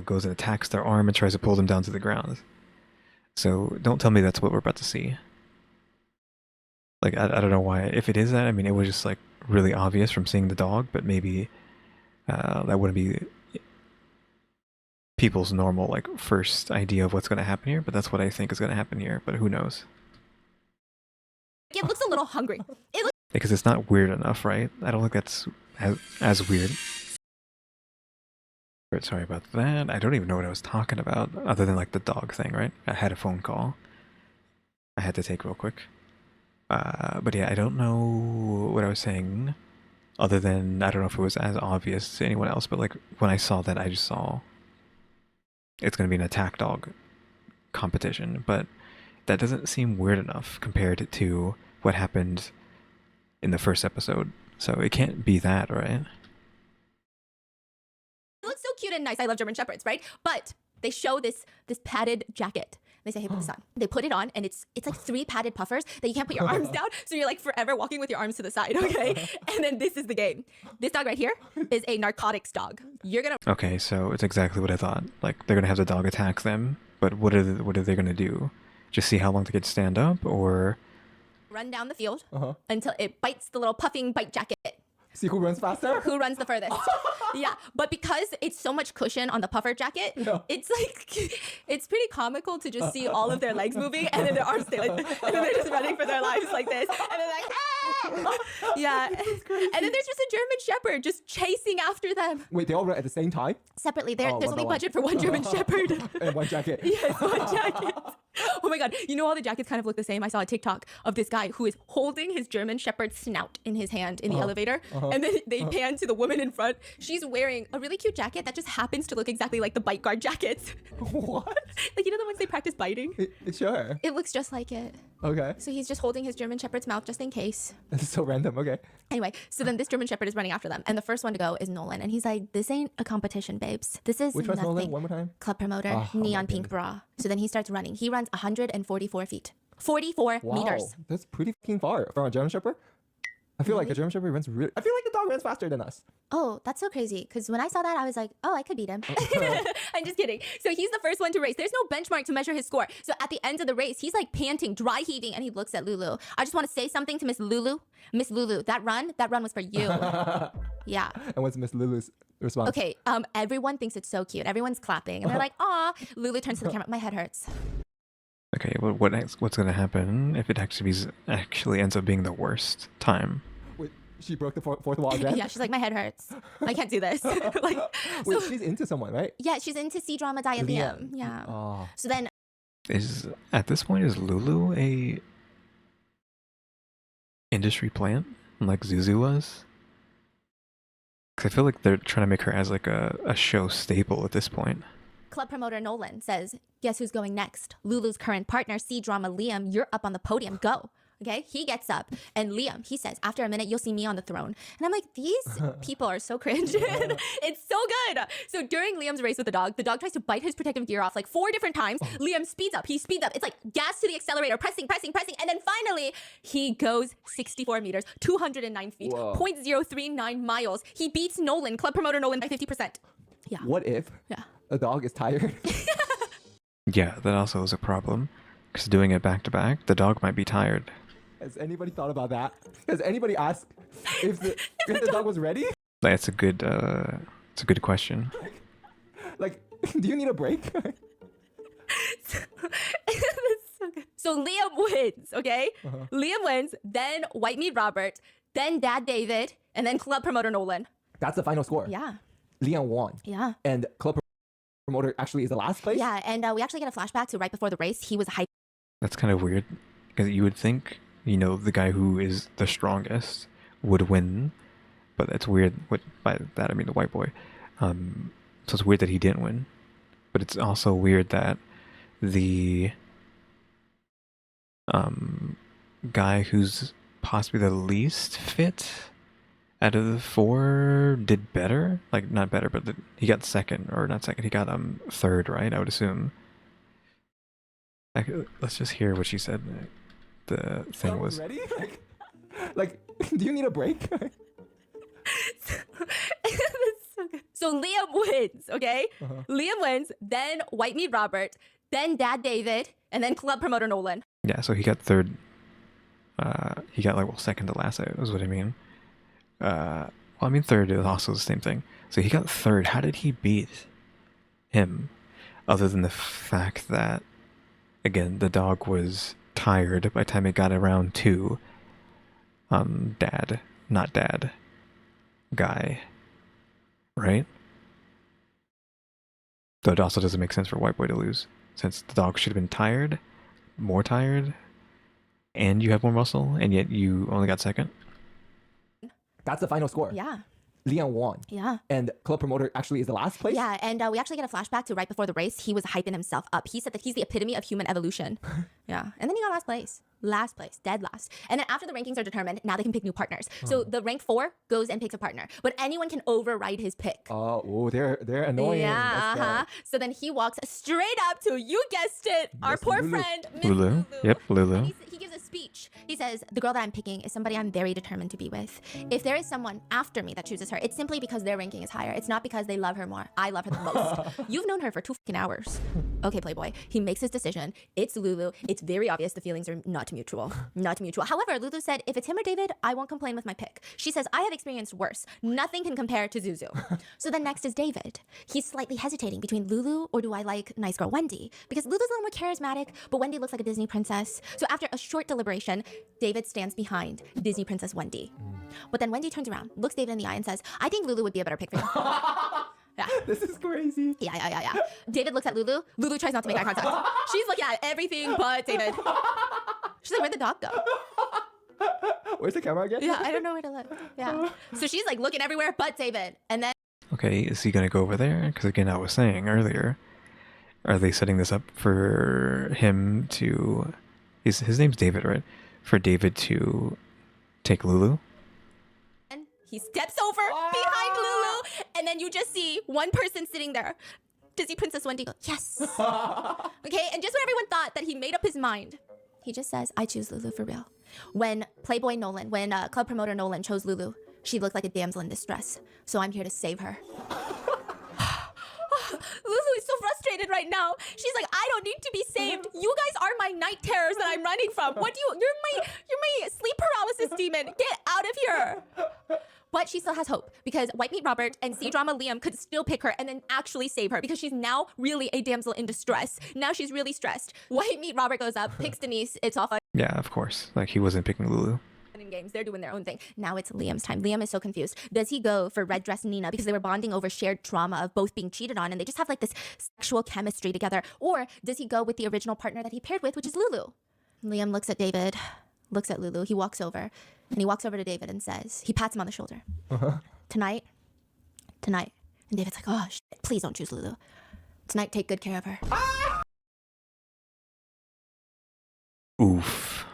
goes and attacks their arm and tries to pull them down to the ground. So don't tell me that's what we're about to see. Like, I don't know why. If it is that, I mean, it was just, like, really obvious from seeing the dog, but maybe that wouldn't be people's normal, like, first idea of what's going to happen here, but that's what I think is going to happen here, but who knows? it looks a little hungry. It looks Because it's not weird enough, right? I don't think that's as weird. Sorry about that. I don't even know what I was talking about, other than, like, the dog thing, right? I had a phone call I had to take real quick. But yeah, I don't know what I was saying, other than I don't know if it was as obvious to anyone else, but, like, when I saw that, I just saw it's going to be an attack dog competition, but that doesn't seem weird enough compared to what happened in the first episode. So it can't be that, right? so cute and nice. I love German Shepherds, right? But they show this padded jacket. They say, hey, put this on. They put it on, and it's like 3 padded puffers that you can't put your arms down, so you're, like, forever walking with your arms to the side, okay? And then this is the game. This dog right here is a narcotics dog. You're gonna Okay, so it's exactly what I thought. Like, they're gonna have the dog attack them, but what are they gonna do? Just see how long they can stand up, or run down the field until it bites the little puffing bite jacket. See who runs faster? Who runs the furthest? Yeah, but because it's so much cushion on the puffer jacket, it's like, it's pretty comical to just see all of their legs moving and then their arms stay like, and then they're just running for their lives like this, and they're like, ah! Yeah, and then there's just a German Shepherd just chasing after them. Wait, they all run at the same time? Separately, there's one only by one. budget for one German Shepherd. And one jacket. Yes, one jacket. Oh my God, you know all the jackets kind of look the same. I saw a TikTok of this guy who is holding his German Shepherd snout in his hand in the elevator, and then they pan to the woman in front. She's wearing a really cute jacket that just happens to look exactly like the bite guard jackets. What? Like, you know the ones they practice biting? Sure. It looks just like it. Okay. So he's just holding his German Shepherd's mouth just in case. That's so random. Okay. Anyway, so then this German Shepherd is running after them, and the first one to go is Nolan, and he's like, this ain't a competition, babes. This is Which one's nothing. Nolan? One more time. Club promoter, Oh, my neon pink bra. So then he starts running. He runs 144 feet. 44 Wow. meters. That's pretty fucking far from a German Shepherd. feel like a German Shepherd runs really. I feel like the dog runs faster than us. Oh, that's so crazy. Because when I saw that, I was like, oh, I could beat him. I'm just kidding. So he's the first one to race. There's no benchmark to measure his score. So at the end of the race, he's like panting, dry heaving, and he looks at Lulu. I just want to say something to Miss Lulu. Miss Lulu, that run was for you. Yeah. And what's Miss Lulu's response? Okay, everyone thinks it's so cute. Everyone's clapping. And they're like, aw. Lulu turns to the camera. My head hurts. Okay, well, what's going to happen if it actually ends up being the worst time? Wait, she broke the fourth wall again? Yeah, she's like, my head hurts. I can't do this. Like, Wait, so, she's into someone, right? yeah, she's into C-drama Liam. Yeah. Oh. So then At this point, is Lulu a industry plant like Zuzu was? Because I feel like they're trying to make her as like a show staple at this point. club promoter Nolan says, guess who's going next? Lulu's current partner, C-drama Liam, you're up on the podium. Go. Okay, he gets up and Liam, he says, after a minute, you'll see me on the throne. And I'm like, these people are so cringe. It's so good. So during Liam's race with the dog tries to bite his protective gear off like 4 different times. Liam speeds up. He speeds up. It's like gas to the accelerator, pressing. And then finally, he goes 64 meters, 209 feet, Whoa. 0.039 miles. He beats Nolan, club promoter Nolan, by 50%. Yeah. What if a dog is tired? Yeah, that also is a problem. Because doing it back to back, the dog might be tired. Has anybody thought about that? Has anybody asked if the dog was ready? That's a good question. Like, do you need a break? That's so good. So Liam wins, okay? Liam wins, then White Meat Robert, then Dad David, and then club promoter Nolan. That's the final score. Yeah. Leon won. Yeah. And club promoter actually is the last place? Yeah, and we actually get a flashback to right before the race. He was hyped. That's kind of weird. Because you would think, the guy who is the strongest would win. But it's weird. By that, I mean the white boy. So it's weird that he didn't win. But it's also weird that the guy who's possibly the least fit out of the 4 did better. Like, not better, but he got second. Or not second, he got third, right? I would assume. Let's just hear what she said. The thing was... Ready? Like, do you need a break? So Liam wins, okay? Liam wins, then White Meat Robert, then Dad David, and then club promoter Nolan. Yeah, so he got third. He got second to last, is what I mean. Third is also the same thing. So he got third. How did he beat him? Other than the fact that, again, the dog was tired by the time it got around to not dad guy, right? Though it also doesn't make sense for White Boy to lose, since the dog should have been tired, more tired, and you have more muscle, and yet you only got second. That's the final score. Yeah. Leon won. Yeah. And club promoter actually is the last place? Yeah, and we actually get a flashback to right before the race. He was hyping himself up. He said that he's the epitome of human evolution. Yeah. And then he got last place. Last place. Dead last. And then after the rankings are determined, now they can pick new partners. So the rank 4 goes and picks a partner. But anyone can override his pick. Oh, they're annoying. Yeah, So then he walks straight up to, you guessed it, our Yes, poor Lulu. friend, Miss Lulu. Lulu. Yep, Lulu. And he gives a speech. He says, the girl that I'm picking is somebody I'm very determined to be with. If there is someone after me that chooses her, it's simply because their ranking is higher. It's not because they love her more. I love her the most. You've known her for 2 fucking hours. Okay, Playboy. He makes his decision. It's Lulu. It's very obvious the feelings are not mutual. Not mutual. However, Lulu said, if it's him or David, I won't complain with my pick. She says, I have experienced worse. Nothing can compare to Zuzu. So then next is David. He's slightly hesitating between Lulu or do I like nice girl Wendy? Because Lulu's a little more charismatic, but Wendy looks like a Disney princess. So after a short deliberation, David stands behind Disney princess Wendy. But then Wendy turns around, looks David in the eye and says, I think Lulu would be a better pick for you. Yeah. This is crazy. Yeah. David looks at Lulu. Lulu tries not to make eye contact. She's looking at everything but David. She's like, where'd the dog go? Where's the camera again? Yeah, I don't know where to look. Yeah. So she's like looking everywhere but David. And then Okay, is he gonna go over there? Because again, I was saying earlier, are they setting this up for him to... His name's David, right? For David to take Lulu? he steps over behind Lulu. And then you just see one person sitting there. Disney Princess Wendy goes, yes. Okay, and just when everyone thought that he made up his mind, he just says, I choose Lulu for real. When Playboy Nolan, when club promoter Nolan chose Lulu, she looked like a damsel in distress. So I'm here to save her. Lulu is so frustrated right now. She's like, I don't need to be saved. You guys are my night terrors that I'm running from. What do you? You're my sleep paralysis demon. Get out of here. But she still has hope because White Meat Robert and C-Drama Liam could still pick her and then actually save her because she's now really a damsel in distress. Now she's really stressed. White Meat Robert goes up, picks Denise. It's all fun Yeah, of course. Like, he wasn't picking Lulu. in games. They're doing their own thing. Now it's Liam's time. Liam is so confused. Does he go for Red Dress Nina because they were bonding over shared trauma of both being cheated on and they just have like this sexual chemistry together? Or does he go with the original partner that he paired with, which is Lulu? Liam looks at David, looks at Lulu. He walks over and he walks over to David and says, he pats him on the shoulder. Tonight. And David's like, oh, shit, please don't choose Lulu. Tonight, take good care of her. Oof.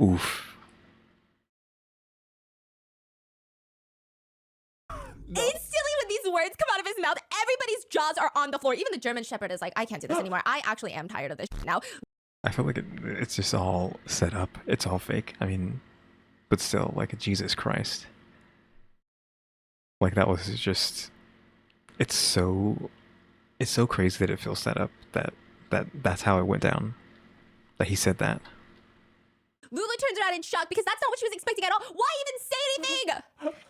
Oof. Instantly when these words come out of his mouth, everybody's jaws are on the floor. Even the German Shepherd is like, I can't do this anymore. I actually am tired of this now. I feel like it's just all set up. It's all fake. I mean, but still, like, Jesus Christ. Like, that was just... It's so crazy that it feels set up that's how it went down. That he said that. Lulu turns around in shock because that's not what she was expecting at all. Why even say anything?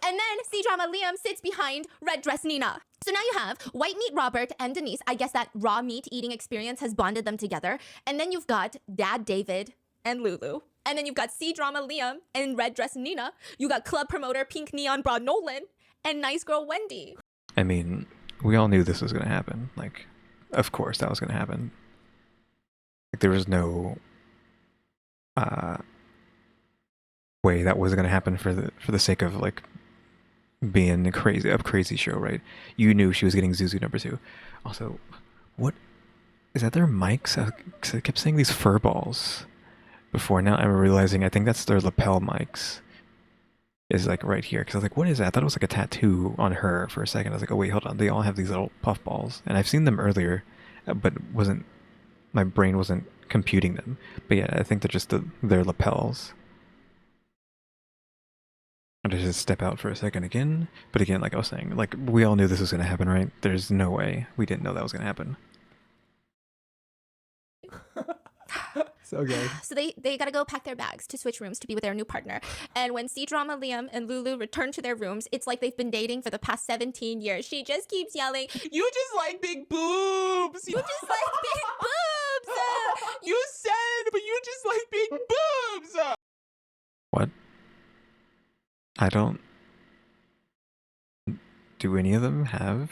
And then C-Drama Liam sits behind Red Dress Nina. So now you have White Meat Robert and Denise. I guess that raw meat eating experience has bonded them together. And then you've got Dad David and Lulu. And then you've got C-Drama Liam and Red Dress Nina. You got club promoter Pink Neon Bra Nolan and Nice Girl Wendy. I mean, we all knew this was going to happen. Like, of course that was going to happen. Like, there was no way that wasn't going to happen for the sake of, like, being a crazy show, right? You knew she was getting Zuzu #2. Also, what is that? Their mics? I kept saying these fur balls before. Now I'm realizing I think that's their lapel mics. Is like right here, because I was like, what is that? I thought it was like a tattoo on her for a second. I was like, oh wait, hold on, they all have these little puff balls, and I've seen them earlier, but my brain wasn't computing them. But yeah, I think they're just their lapels. I just step out for a second again, but again, like I was saying, like, we all knew this was going to happen, right? There's no way we didn't know that was going to happen. So good. So they gotta go pack their bags to switch rooms to be with their new partner. And when C-Drama Liam and Lulu return to their rooms, it's like they've been dating for the past 17 years. She just keeps yelling, You just like big boobs. you just like big boobs! You said, but you just like big boobs. What? I don't... Do any of them have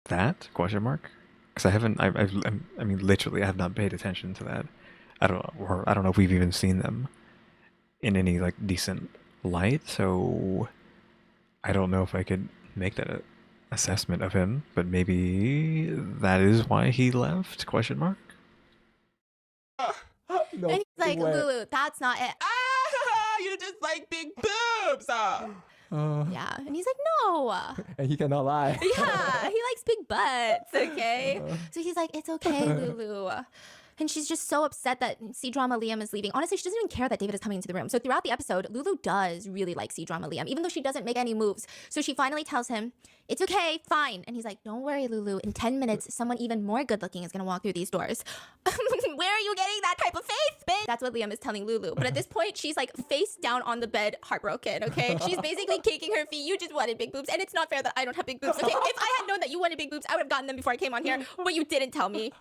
that? Question mark? Because I haven't... I mean, literally, I have not paid attention to that. I don't know if we've even seen them in any, like, decent light, so I don't know if I could make that assessment of him, but maybe that is why he left? Question mark? No And he's like, way. Lulu, that's not it. You just like big boobs. Yeah. And he's like, no. And he cannot lie. Yeah, he likes big butts, okay? So he's like, it's okay, Lulu. And she's just so upset that C-Drama Liam is leaving. Honestly, she doesn't even care that David is coming into the room. So throughout the episode, Lulu does really like C-Drama Liam, even though she doesn't make any moves. So she finally tells him, it's okay, fine. And he's like, don't worry, Lulu. In 10 minutes, someone even more good looking is going to walk through these doors. Where are you getting that type of faith, bitch? That's what Liam is telling Lulu. But at this point, she's like face down on the bed, heartbroken, okay? She's basically kicking her feet. You just wanted big boobs. And it's not fair that I don't have big boobs, okay? If I had known that you wanted big boobs, I would have gotten them before I came on here. But you didn't tell me.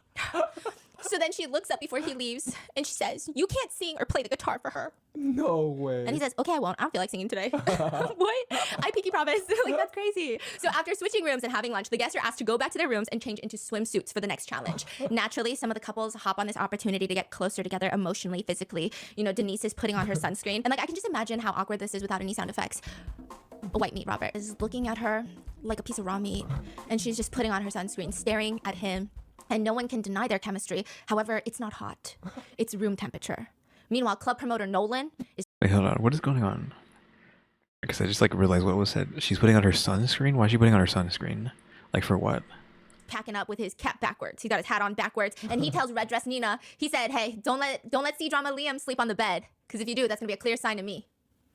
So then she looks up before he leaves and she says, you can't sing or play the guitar for her. No way. And he says, okay, I won't. I don't feel like singing today. What? I pinky promise. Like, that's crazy. So after switching rooms and having lunch, the guests are asked to go back to their rooms and change into swimsuits for the next challenge. Naturally, some of the couples hop on this opportunity to get closer together emotionally, physically. You know, Denise is putting on her sunscreen. And like, I can just imagine how awkward this is without any sound effects. White Meat Robert is looking at her like a piece of raw meat. And she's just putting on her sunscreen, staring at him. And no one can deny their chemistry. However, it's not hot. It's room temperature. Meanwhile, club promoter Nolan is... Wait, hold on. What is going on? Because I just, like, realized what was said. She's putting on her sunscreen? Why is she putting on her sunscreen? Like, for what? packing up with his cap backwards. He's got his hat on backwards, and he tells Red Dress Nina, he said, hey, don't let C-Drama Liam sleep on the bed, because if you do, that's gonna be a clear sign to me,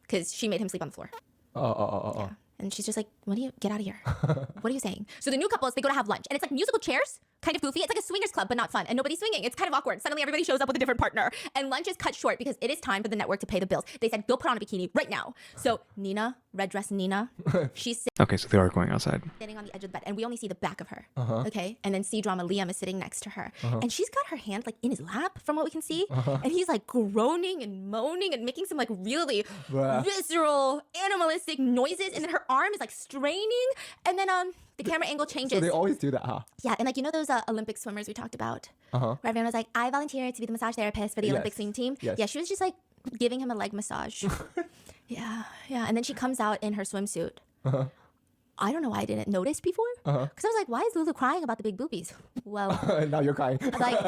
because she made him sleep on the floor. Yeah. And she's just like, get out of here. What are you saying? So the new couples, they go to have lunch. And it's like musical chairs, kind of goofy. It's like a swingers club, but not fun. And nobody's swinging. It's kind of awkward. Suddenly everybody shows up with a different partner. And lunch is cut short because it is time for the network to pay the bills. They said, go put on a bikini right now. So Nina, red dress Nina, she's Okay, so they are going outside. sitting on the edge of the bed. And we only see the back of her. Okay? And then C-Drama Liam is sitting next to her. And she's got her hand like in his lap from what we can see. And he's like groaning and moaning and making some like really visceral, animalistic noises. And then her arm is like straining. And then the camera angle changes. So they always do that, huh? Yeah, and like you know those Olympic swimmers we talked about? Where everyone was like, I volunteered to be the massage therapist for the Olympic swim team. Yeah, she was just like giving him a leg massage. yeah. And then she comes out in her swimsuit. I don't know why I didn't notice before. Because I was like, why is Lulu crying about the big boobies? Well, now you're crying. like,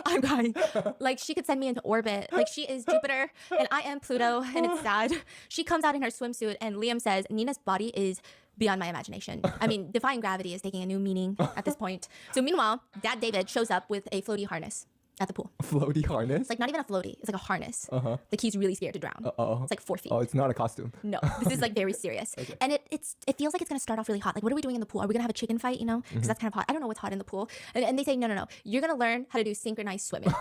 I'm crying. Like, she could send me into orbit. Like, she is Jupiter, and I am Pluto, and it's sad. She comes out in her swimsuit, and Liam says, Nina's body is beyond my imagination. I mean, defying gravity is taking a new meaning at this point. So meanwhile, Dad David shows up with a floaty harness at the pool. Floaty harness? It's like not even a floaty. It's like a harness. Like he's really scared to drown. It's like 4 feet. Oh, it's not a costume. No, this is like very serious. And it feels like it's gonna start off really hot. Like, what are we doing in the pool? Are we gonna have a chicken fight, you know? Because that's kind of hot. I don't know what's hot in the pool. And they say, no. You're gonna learn how to do synchronized swimming.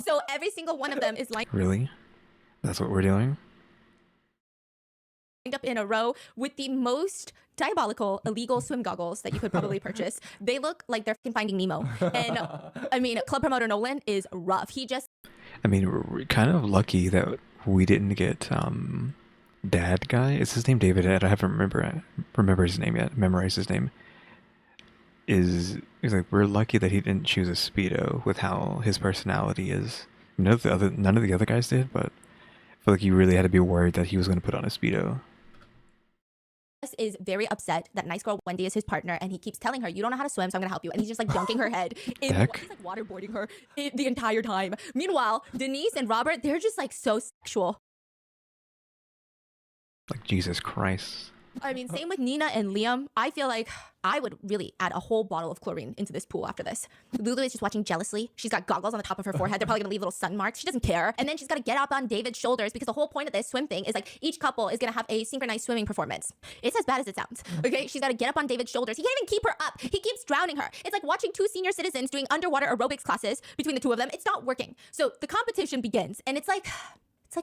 So every single one of them is like Really? That's what we're doing? up in a row with the most diabolical illegal swim goggles that you could probably purchase. They look like they're Finding Nemo. And I mean, club promoter Nolan is rough. He just I mean, we're kind of lucky that we didn't get Dad guy. Is his name David? I haven't remember his name yet. Memorize his name. He's like, we're lucky that he didn't choose a Speedo with how his personality is. None of the other guys did, but I feel like you really had to be worried that he was going to put on a Speedo. is very upset that nice girl Wendy is his partner, and he keeps telling her, you don't know how to swim, so I'm gonna help you. And he's just like dunking her head in Heck? he's like waterboarding her the entire time. Meanwhile, Denise and Robert, they're just like so sexual. Like, Jesus Christ. I mean, same with Nina and Liam. I feel like I would really add a whole bottle of chlorine into this pool after this. Lulu is just watching jealously. She's got goggles on the top of her forehead. They're probably gonna leave little sun marks. She doesn't care. And then she's gotta get up on David's shoulders because the whole point of this swim thing is like each couple is gonna have a synchronized swimming performance. It's as bad as it sounds. Okay, she's gotta get up on David's shoulders. He can't even keep her up. He keeps drowning her. It's like watching two senior citizens doing underwater aerobics classes between the two of them. It's not working. So the competition begins, and it's like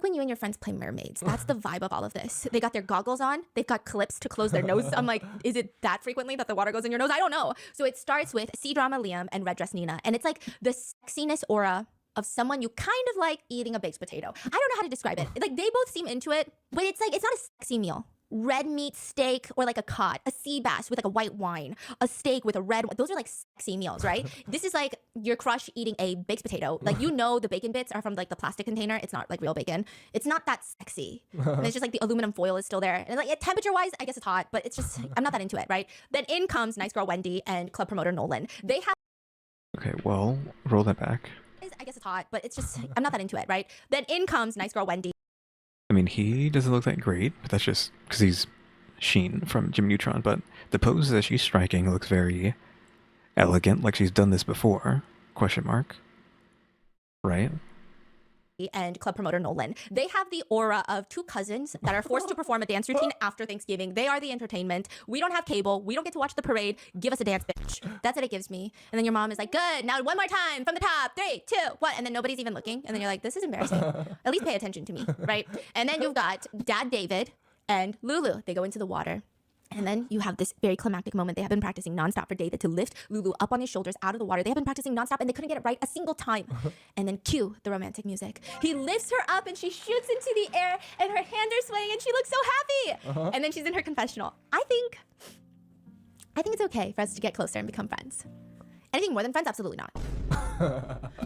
when you and your friends play mermaids. That's the vibe of all of this. They got their goggles on. They've got clips to close their nose. I'm like, is it that frequently that the water goes in your nose? I don't know. So it starts with C-Drama Liam and Red Dress Nina. And it's like the sexiness aura of someone you kind of like eating a baked potato. I don't know how to describe it. Like, they both seem into it, but it's like, it's not a sexy meal. Red meat steak or like a cod, a sea bass with like a white wine, a steak with a red wine. Those are like sexy meals, right? This is like your crush eating a baked potato. Like, you know, the bacon bits are from like the plastic container. It's not like real bacon. It's not that sexy. And it's just like the aluminum foil is still there. And like temperature wise, I guess it's hot, but it's just, I'm not that into it, right? Then in comes nice girl Wendy and club promoter Nolan. They have Okay, well, roll that back. I guess it's hot, but it's just, I'm not that into it, right? Then in comes nice girl Wendy. I mean, he doesn't look that great, but that's just because he's Sheen from Jim Neutron, but the pose that she's striking looks very elegant, like she's done this before, question mark, right? And club promoter Nolan. They have the aura of two cousins that are forced to perform a dance routine after Thanksgiving. They are the entertainment. We don't have cable. We don't get to watch the parade. Give us a dance, bitch. That's what it gives me. And then your mom is like, good, now one more time from the top, 3, 2, 1. And then nobody's even looking. And then you're like, this is embarrassing. At least pay attention to me, right? And then you've got Dad David and Lulu. They go into the water. And then you have this very climactic moment. They have been practicing nonstop for David to lift Lulu up on his shoulders out of the water. They have been practicing nonstop and they couldn't get it right a single time. And then cue the romantic music. He lifts her up and she shoots into the air and her hands are swaying and she looks so happy. And then she's in her confessional. I think it's okay for us to get closer and become friends. Anything more than friends? Absolutely not.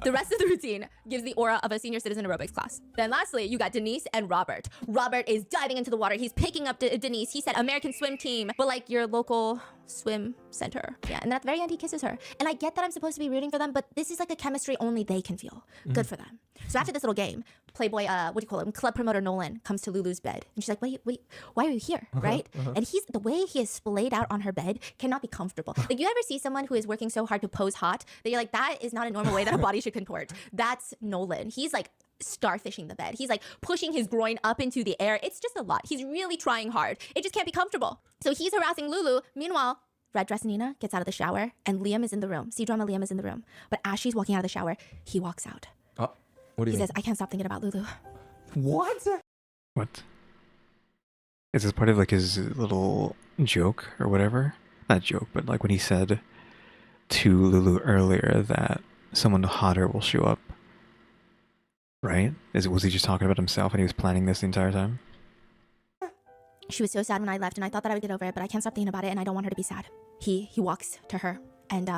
The rest of the routine gives the aura of a senior citizen aerobics class. Then lastly, you got Denise and Robert. Robert is diving into the water. He's picking up Denise. He said American swim team, but like your local swim center. Yeah, and at the very end, he kisses her. And I get that I'm supposed to be rooting for them, but this is like a chemistry only they can feel. Good for them. So after this little game, Playboy, what do you call him? Club promoter Nolan comes to Lulu's bed. And she's like, wait, why are you here, right? And the way he is splayed out on her bed cannot be comfortable. Like, you ever see someone who is working so hard to pose hot that you're like, that is not a normal way that a body should contort. That's Nolan. He's like starfishing the bed. He's like pushing his groin up into the air. It's just a lot. He's really trying hard. It just can't be comfortable. So he's harassing Lulu. Meanwhile, Red Dress Nina gets out of the shower and Liam is in the room. C-drama Liam is in the room. But as she's walking out of the shower, he walks out. What do you He mean? says, I can't stop thinking about Lulu. What? What? Is this part of like his little joke or whatever? Not joke, but like when he said to Lulu earlier that someone hotter will show up. Right? Was he just talking about himself and he was planning this the entire time? She was so sad when I left and I thought that I would get over it, but I can't stop thinking about it and I don't want her to be sad. He walks to her and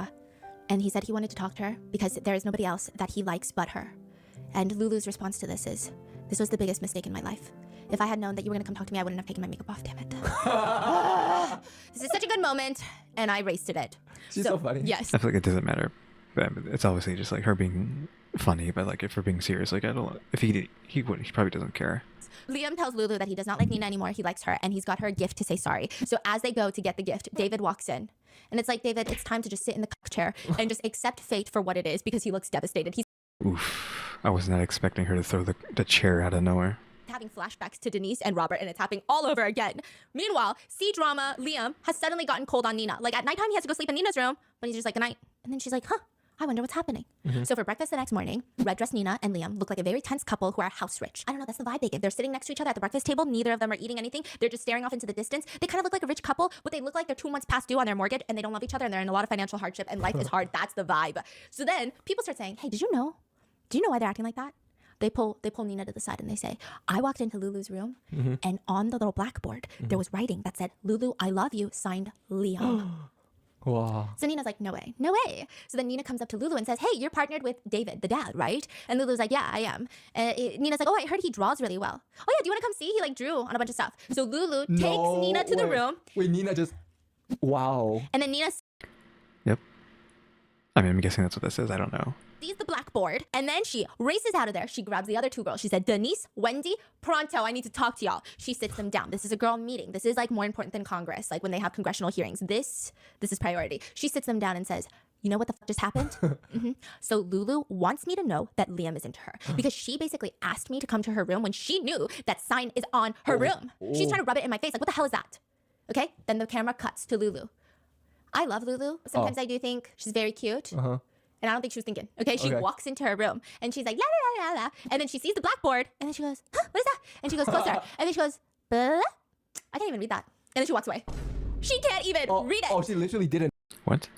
he said he wanted to talk to her because there is nobody else that he likes but her. And Lulu's response to this is, this was the biggest mistake in my life. If I had known that you were gonna come talk to me, I wouldn't have taken my makeup off, damn it. This is such a good moment and I wasted it. She's so funny. Yes. I feel like it doesn't matter. But it's obviously just like her being funny, but like if we're being serious, like I don't. If he probably doesn't care. Liam tells Lulu that he does not like Nina anymore. He likes her, and he's got her a gift to say sorry. So as they go to get the gift, David walks in, and it's like, David, it's time to just sit in the chair and just accept fate for what it is because he looks devastated. He's Oof! I was not expecting her to throw the chair out of nowhere. having flashbacks to Denise and Robert, and it's happening all over again. Meanwhile, C-drama Liam has suddenly gotten cold on Nina. Like at nighttime, he has to go sleep in Nina's room, but he's just like, good night. And then she's like, huh. I wonder what's happening. So for breakfast the next morning, Red Dress Nina and Liam look like a very tense couple who are house rich. I don't know, that's the vibe they give. They're sitting next to each other at the breakfast table. Neither of them are eating anything. They're just staring off into the distance. They kind of look like a rich couple, but they look like they're 2 months past due on their mortgage and they don't love each other and they're in a lot of financial hardship and life is hard. That's the vibe. So then people start saying, hey, do you know why they're acting like that? They pull Nina to the side and they say, I walked into Lulu's room and on the little blackboard, there was writing that said, Lulu, I love you, signed Liam. Wow. So Nina's like, no way, no way. So then Nina comes up to Lulu and says, hey, you're partnered with David, the dad, right? And Lulu's like, yeah, I am. And Nina's like, oh, I heard he draws really well. Oh yeah, do you want to come see? He like drew on a bunch of stuff. So Lulu takes Nina to the room. Wait, Nina just... Wow. And then Nina Yep. I mean, I'm guessing that's what this is. I don't know. sees the blackboard and then she races out of there. She grabs the other two girls. She said, Denise, Wendy, pronto, I need to talk to y'all. She sits them down. This is a girl meeting. This is like more important than Congress. Like when they have congressional hearings, this is priority. She sits them down and says, you know what the just happened? So Lulu wants me to know that Liam is into her because she basically asked me to come to her room when she knew that sign is on her room. She's trying to rub it in my face. Like, what the hell is that? Okay, then the camera cuts to Lulu. I love Lulu. Sometimes I do think she's very cute. And I don't think she was thinking. Okay, she walks into her room and she's like, la la la la. And then she sees the blackboard and then she goes, huh, what is that? And she goes closer. And then she goes, blah? I can't even read that. And then she walks away. She can't even read it. Oh, she literally didn't What?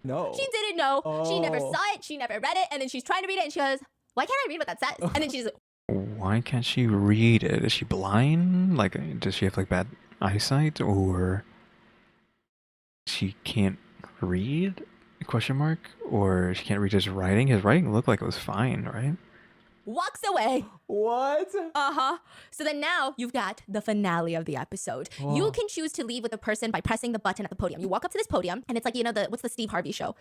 know. She didn't know. She never saw it. She never read it. And then she's trying to read it and she goes, why can't I read what that says? And then she's like, Why can't she read it? Is she blind? Like, does she have like bad eyesight, or she can't read? Question mark? Or she can't read his writing? His writing looked like it was fine, right? walks away. What? So then now you've got the finale of the episode. You can choose to leave with a person by pressing the button at the podium. You walk up to this podium and it's like, you know, what's the Steve Harvey show?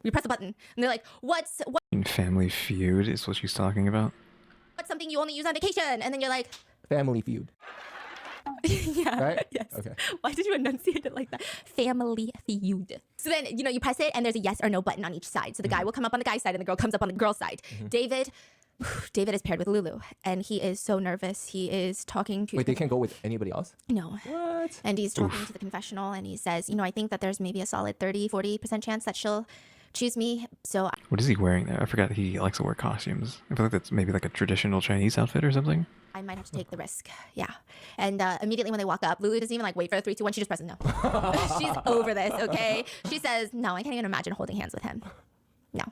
You press the button and they're like, what's Family Feud is what she's talking about. something you only use on vacation? And then you're like, Family Feud. yeah. Right? Yes. Okay. Why did you enunciate it like that? Family Feud. So then, you know, you press it and there's a yes or no button on each side. So the guy will come up on the guy's side and the girl comes up on the girl's side. David is paired with Lulu and he is so nervous. He is talking to... Wait, they can't go with anybody else? No. What? And he's talking to the confessional and he says, you know, I think that there's maybe a solid 30-40% chance that she'll choose me. So What is he wearing there? I forgot he likes to wear costumes. I feel like that's maybe like a traditional Chinese outfit or something. I might have to take the risk. Yeah. And immediately when they walk up, Lulu doesn't even like wait for the 3, 2, 1. She just presses no. She's over this, okay? She says, no, I can't even imagine holding hands with him. No.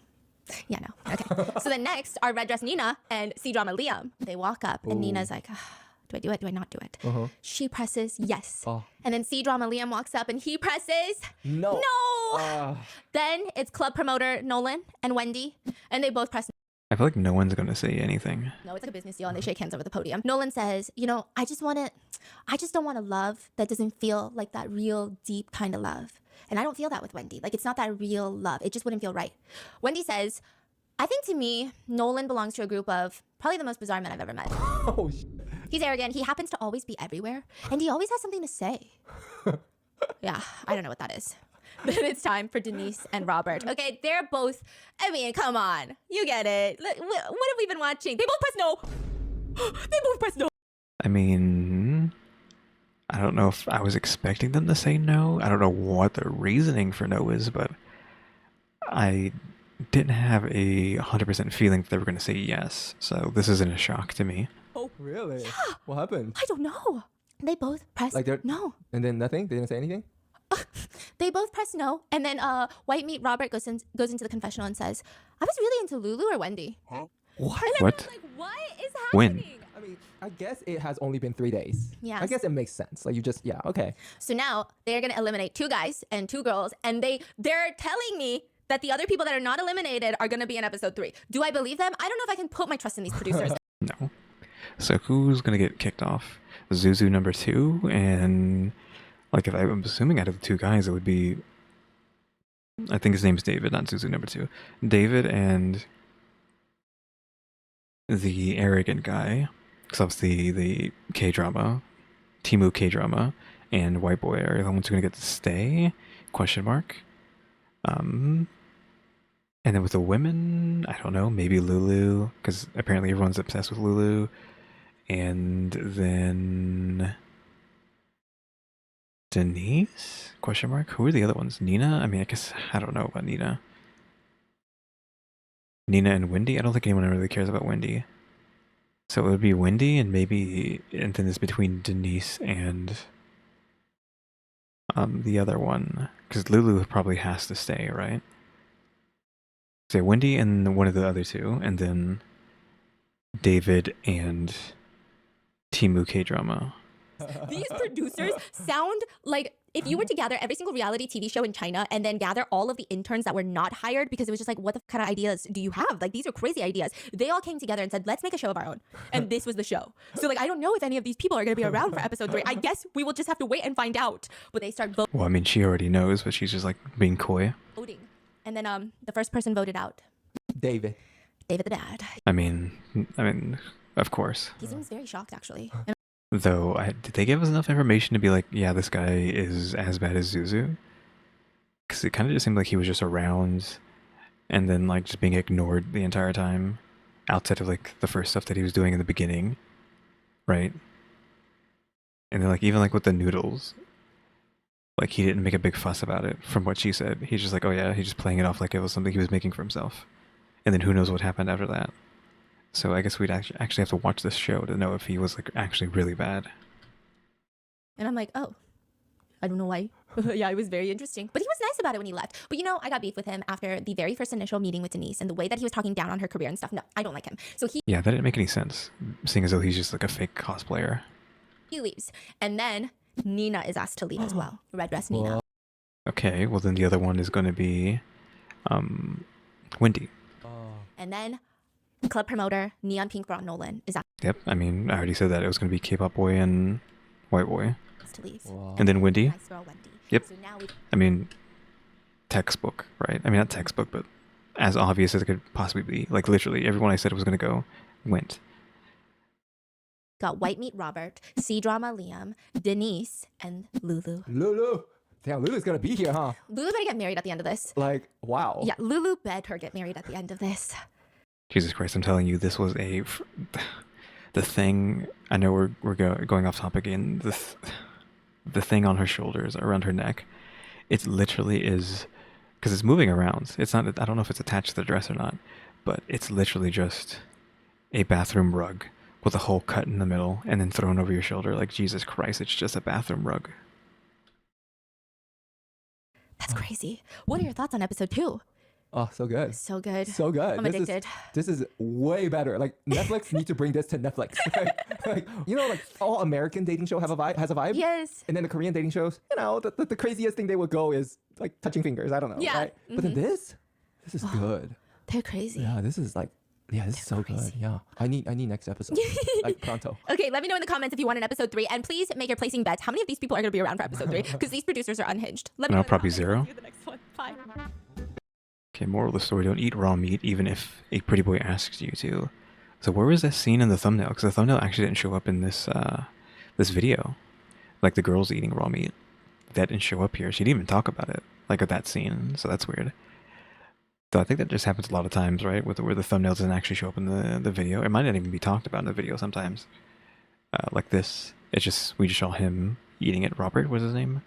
Yeah, no. Okay. So then next are Red Dress Nina and C-Drama Liam. They walk up and Nina's like, do I do it? Do I not do it? She presses yes. And then C-Drama Liam walks up and he presses No. Then it's club promoter Nolan and Wendy and they both press I feel like no one's going to say anything. no. It's like a business deal and they shake hands over the podium. Nolan says, you know, I just don't want a love that doesn't feel like that real deep kind of love. And I don't feel that with Wendy. Like, it's not that real love. It just wouldn't feel right. Wendy says, I think to me, Nolan belongs to a group of probably the most bizarre men I've ever met. Oh, He's arrogant. He happens to always be everywhere. And he always has something to say. Yeah, I don't know what that is. Then it's time for Denise and Robert. Okay, they're both, I mean, come on. You get it. What have we been watching? They both press no. They both press no. I mean, I don't know if I was expecting them to say no. I don't know what their reasoning for no is, but I didn't have a 100% feeling that they were going to say yes. So this isn't a shock to me. Oh, really? Yeah. What happened? I don't know. They both press Like they're no. And then nothing? They didn't say anything? They both press no. And then White Meat Robert goes into the confessional and says, I was really into Lulu or Wendy. What? What? Like, what is When? happening? I mean, I guess it has only been 3 days. Yes. I guess it makes sense. Like you just, yeah, okay. So now they're going to eliminate 2 guys and 2 girls. And they're telling me that the other people that are not eliminated are going to be in episode 3. Do I believe them? I don't know if I can put my trust in these producers. No. So who's going to get kicked off? Zuzu number 2, and like if I'm assuming out of the 2 guys, it would be, I think his name's David, not Zuzu number 2. David and the arrogant guy, because obviously the K-drama, Timu K-drama, and White Boy are the ones who are going to get to stay, question mark. And then with the women, I don't know, maybe Lulu, because apparently everyone's obsessed with Lulu. And then Denise? Question mark? Who are the other ones? Nina? I mean, I guess I don't know about Nina. Nina and Wendy? I don't think anyone really cares about Wendy. So it would be Wendy and maybe, and then it's between Denise and the other one. Because Lulu probably has to stay, right? So Wendy and one of the other 2, and then David and Timu K-drama. These producers sound like if you were to gather every single reality TV show in China and then gather all of the interns that were not hired because it was just like, what the kind of ideas do you have? Like, these are crazy ideas. They all came together and said, let's make a show of our own. And this was the show. So like, I don't know if any of these people are going to be around for episode 3. I guess we will just have to wait and find out. But they start Well, I mean, she already knows, but she's just like being coy. voting. And then the first person voted out, David. David the Dad. I mean, of course. He seems very shocked, actually. Though, did they give us enough information to be like, yeah, this guy is as bad as Zuzu? Because it kind of just seemed like he was just around and then like just being ignored the entire time, outside of like the first stuff that he was doing in the beginning, right? And then like even like with the noodles, like he didn't make a big fuss about it from what she said. He's just like, oh yeah, he's just playing it off like it was something he was making for himself. And then who knows what happened after that. So I guess we'd actually have to watch this show to know if he was like actually really bad. And I'm like, oh, I don't know why. Yeah, it was very interesting. But he was nice about it when he left. But you know, I got beef with him after the very first initial meeting with Denise and the way that he was talking down on her career and stuff. No, I don't like him. So Yeah, that didn't make any sense, seeing as though he's just like a fake cosplayer. he leaves. And then Nina is asked to leave as well. Red dress Nina. Okay, well then the other one is going to be Wendy. And then club promoter Neon Pink Bra Nolan is asked Yep, I mean, I already said that. It was going to be K-pop boy and white boy. to leave. And then Wendy. Nice girl Wendy. Yep. So now we I mean, textbook, right? I mean, not textbook, but as obvious as it could possibly be. Like, literally, everyone I said was going to go went. got White Meat Robert, C-Drama Liam, Denise, and Lulu. Lulu. Damn, Lulu's gonna be here, huh? Lulu better get married at the end of this. Like, wow. Yeah, Lulu better get married at the end of this. Jesus Christ, I'm telling you, this was the thing. I know we're going off topic again. The thing on her shoulders, around her neck, it literally is, because it's moving around. It's not, I don't know if it's attached to the dress or not, but it's literally just a bathroom rug with a hole cut in the middle and then thrown over your shoulder. Like, Jesus Christ, it's just a bathroom rug. That's crazy. What are your thoughts on episode 2? Oh, so good. So good. So good. I'm addicted. This is way better. Like, Netflix need to bring this to Netflix. like, you know, like all American dating show has a vibe. Yes. And then the Korean dating shows, you know, the craziest thing they would go is like touching fingers. I don't know. Yeah. Right? But then this is good. They're crazy. Yeah, this is like Yeah, this is so good. Yeah, I need next episode. Like pronto. Okay, let me know in the comments if you want an episode 3, and please make your placing bets. How many of these people are going to be around for episode 3? Because these producers are unhinged. Let me No, know in the probably comments. 0. I'll see you in the next one. Bye. Okay, moral of the story: don't eat raw meat, even if a pretty boy asks you to. So where was that scene in the thumbnail? Because the thumbnail actually didn't show up in this this video. Like the girls eating raw meat, that didn't show up here. She didn't even talk about it, like at that scene. So that's weird. So I think that just happens a lot of times, right? Where the thumbnail doesn't actually show up in the video. It might not even be talked about in the video sometimes. Like this, it's just we just saw him eating it. Robert was his name.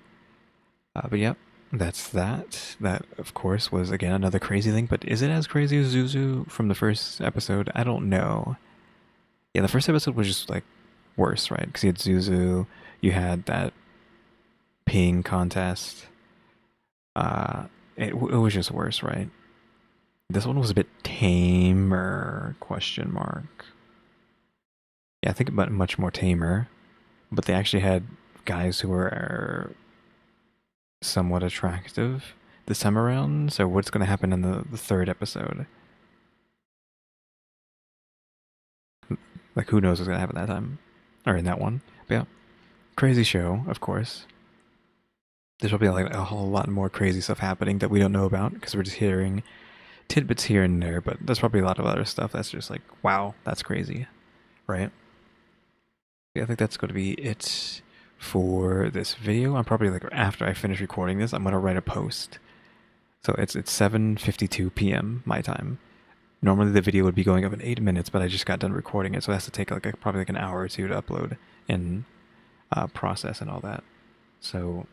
But yep, that's that. That of course was again another crazy thing. But is it as crazy as Zuzu from the first episode? I don't know. Yeah, the first episode was just like worse, right? Because you had Zuzu, you had that peeing contest. It was just worse, right? This one was a bit tamer, question mark. Yeah, I think about much more tamer. But they actually had guys who were somewhat attractive this time around. So what's going to happen in the third episode? Like, who knows what's going to happen that time? Or in that one. But yeah, crazy show, of course. There's probably like a whole lot more crazy stuff happening that we don't know about because we're just hearing tidbits here and there, but there's probably a lot of other stuff that's just like, wow, that's crazy, right? Yeah, I think that's going to be it for this video. I'm probably like after I finish recording this, I'm going to write a post. So it's 7:52 p.m. my time. Normally the video would be going up in 8 minutes, but I just got done recording it, so it has to take like probably like an hour or two to upload and process and all that. So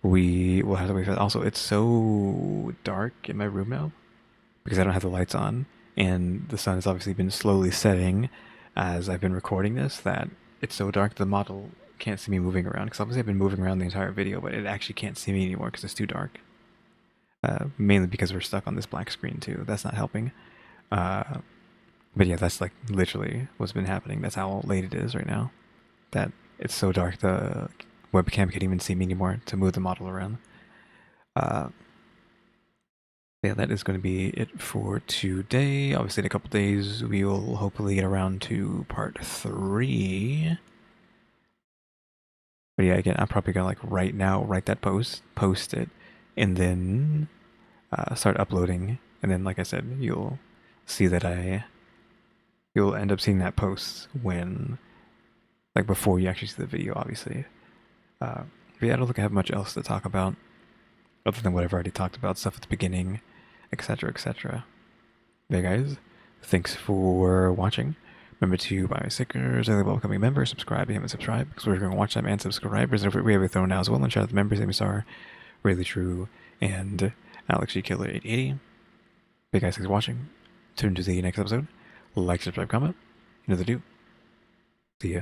we will have to wait for that. Also, it's so dark in my room now because I don't have the lights on, and the sun has obviously been slowly setting as I've been recording this, that it's so dark the model can't see me moving around, because obviously I've been moving around the entire video, but it actually can't see me anymore because it's too dark. Mainly because we're stuck on this black screen too. That's not helping. But yeah, that's like literally what's been happening. That's how late it is right now. That it's so dark the webcam can't even see me anymore to move the model around. Yeah, that is going to be it for today. Obviously, in a couple days, we will hopefully get around to part 3. But yeah, again, I'm probably going to like right now write that post it, and then start uploading. And then, like I said, you'll see that you'll end up seeing that post when, like before you actually see the video, obviously. But yeah, I don't think I have much else to talk about other than what I've already talked about, stuff at the beginning, etc., etc. But guys, thanks for watching. Remember to buy my stickers, available becoming member, subscribe if you haven't subscribed, because we're going to watch them and subscribers. And we have a throne now as well. And shout out to the members, EmmyStarr, RaleyDrew, and alexgkiller 880. But guys, thanks for watching. Tune into the next episode. Like, subscribe, comment. You know the do. See ya.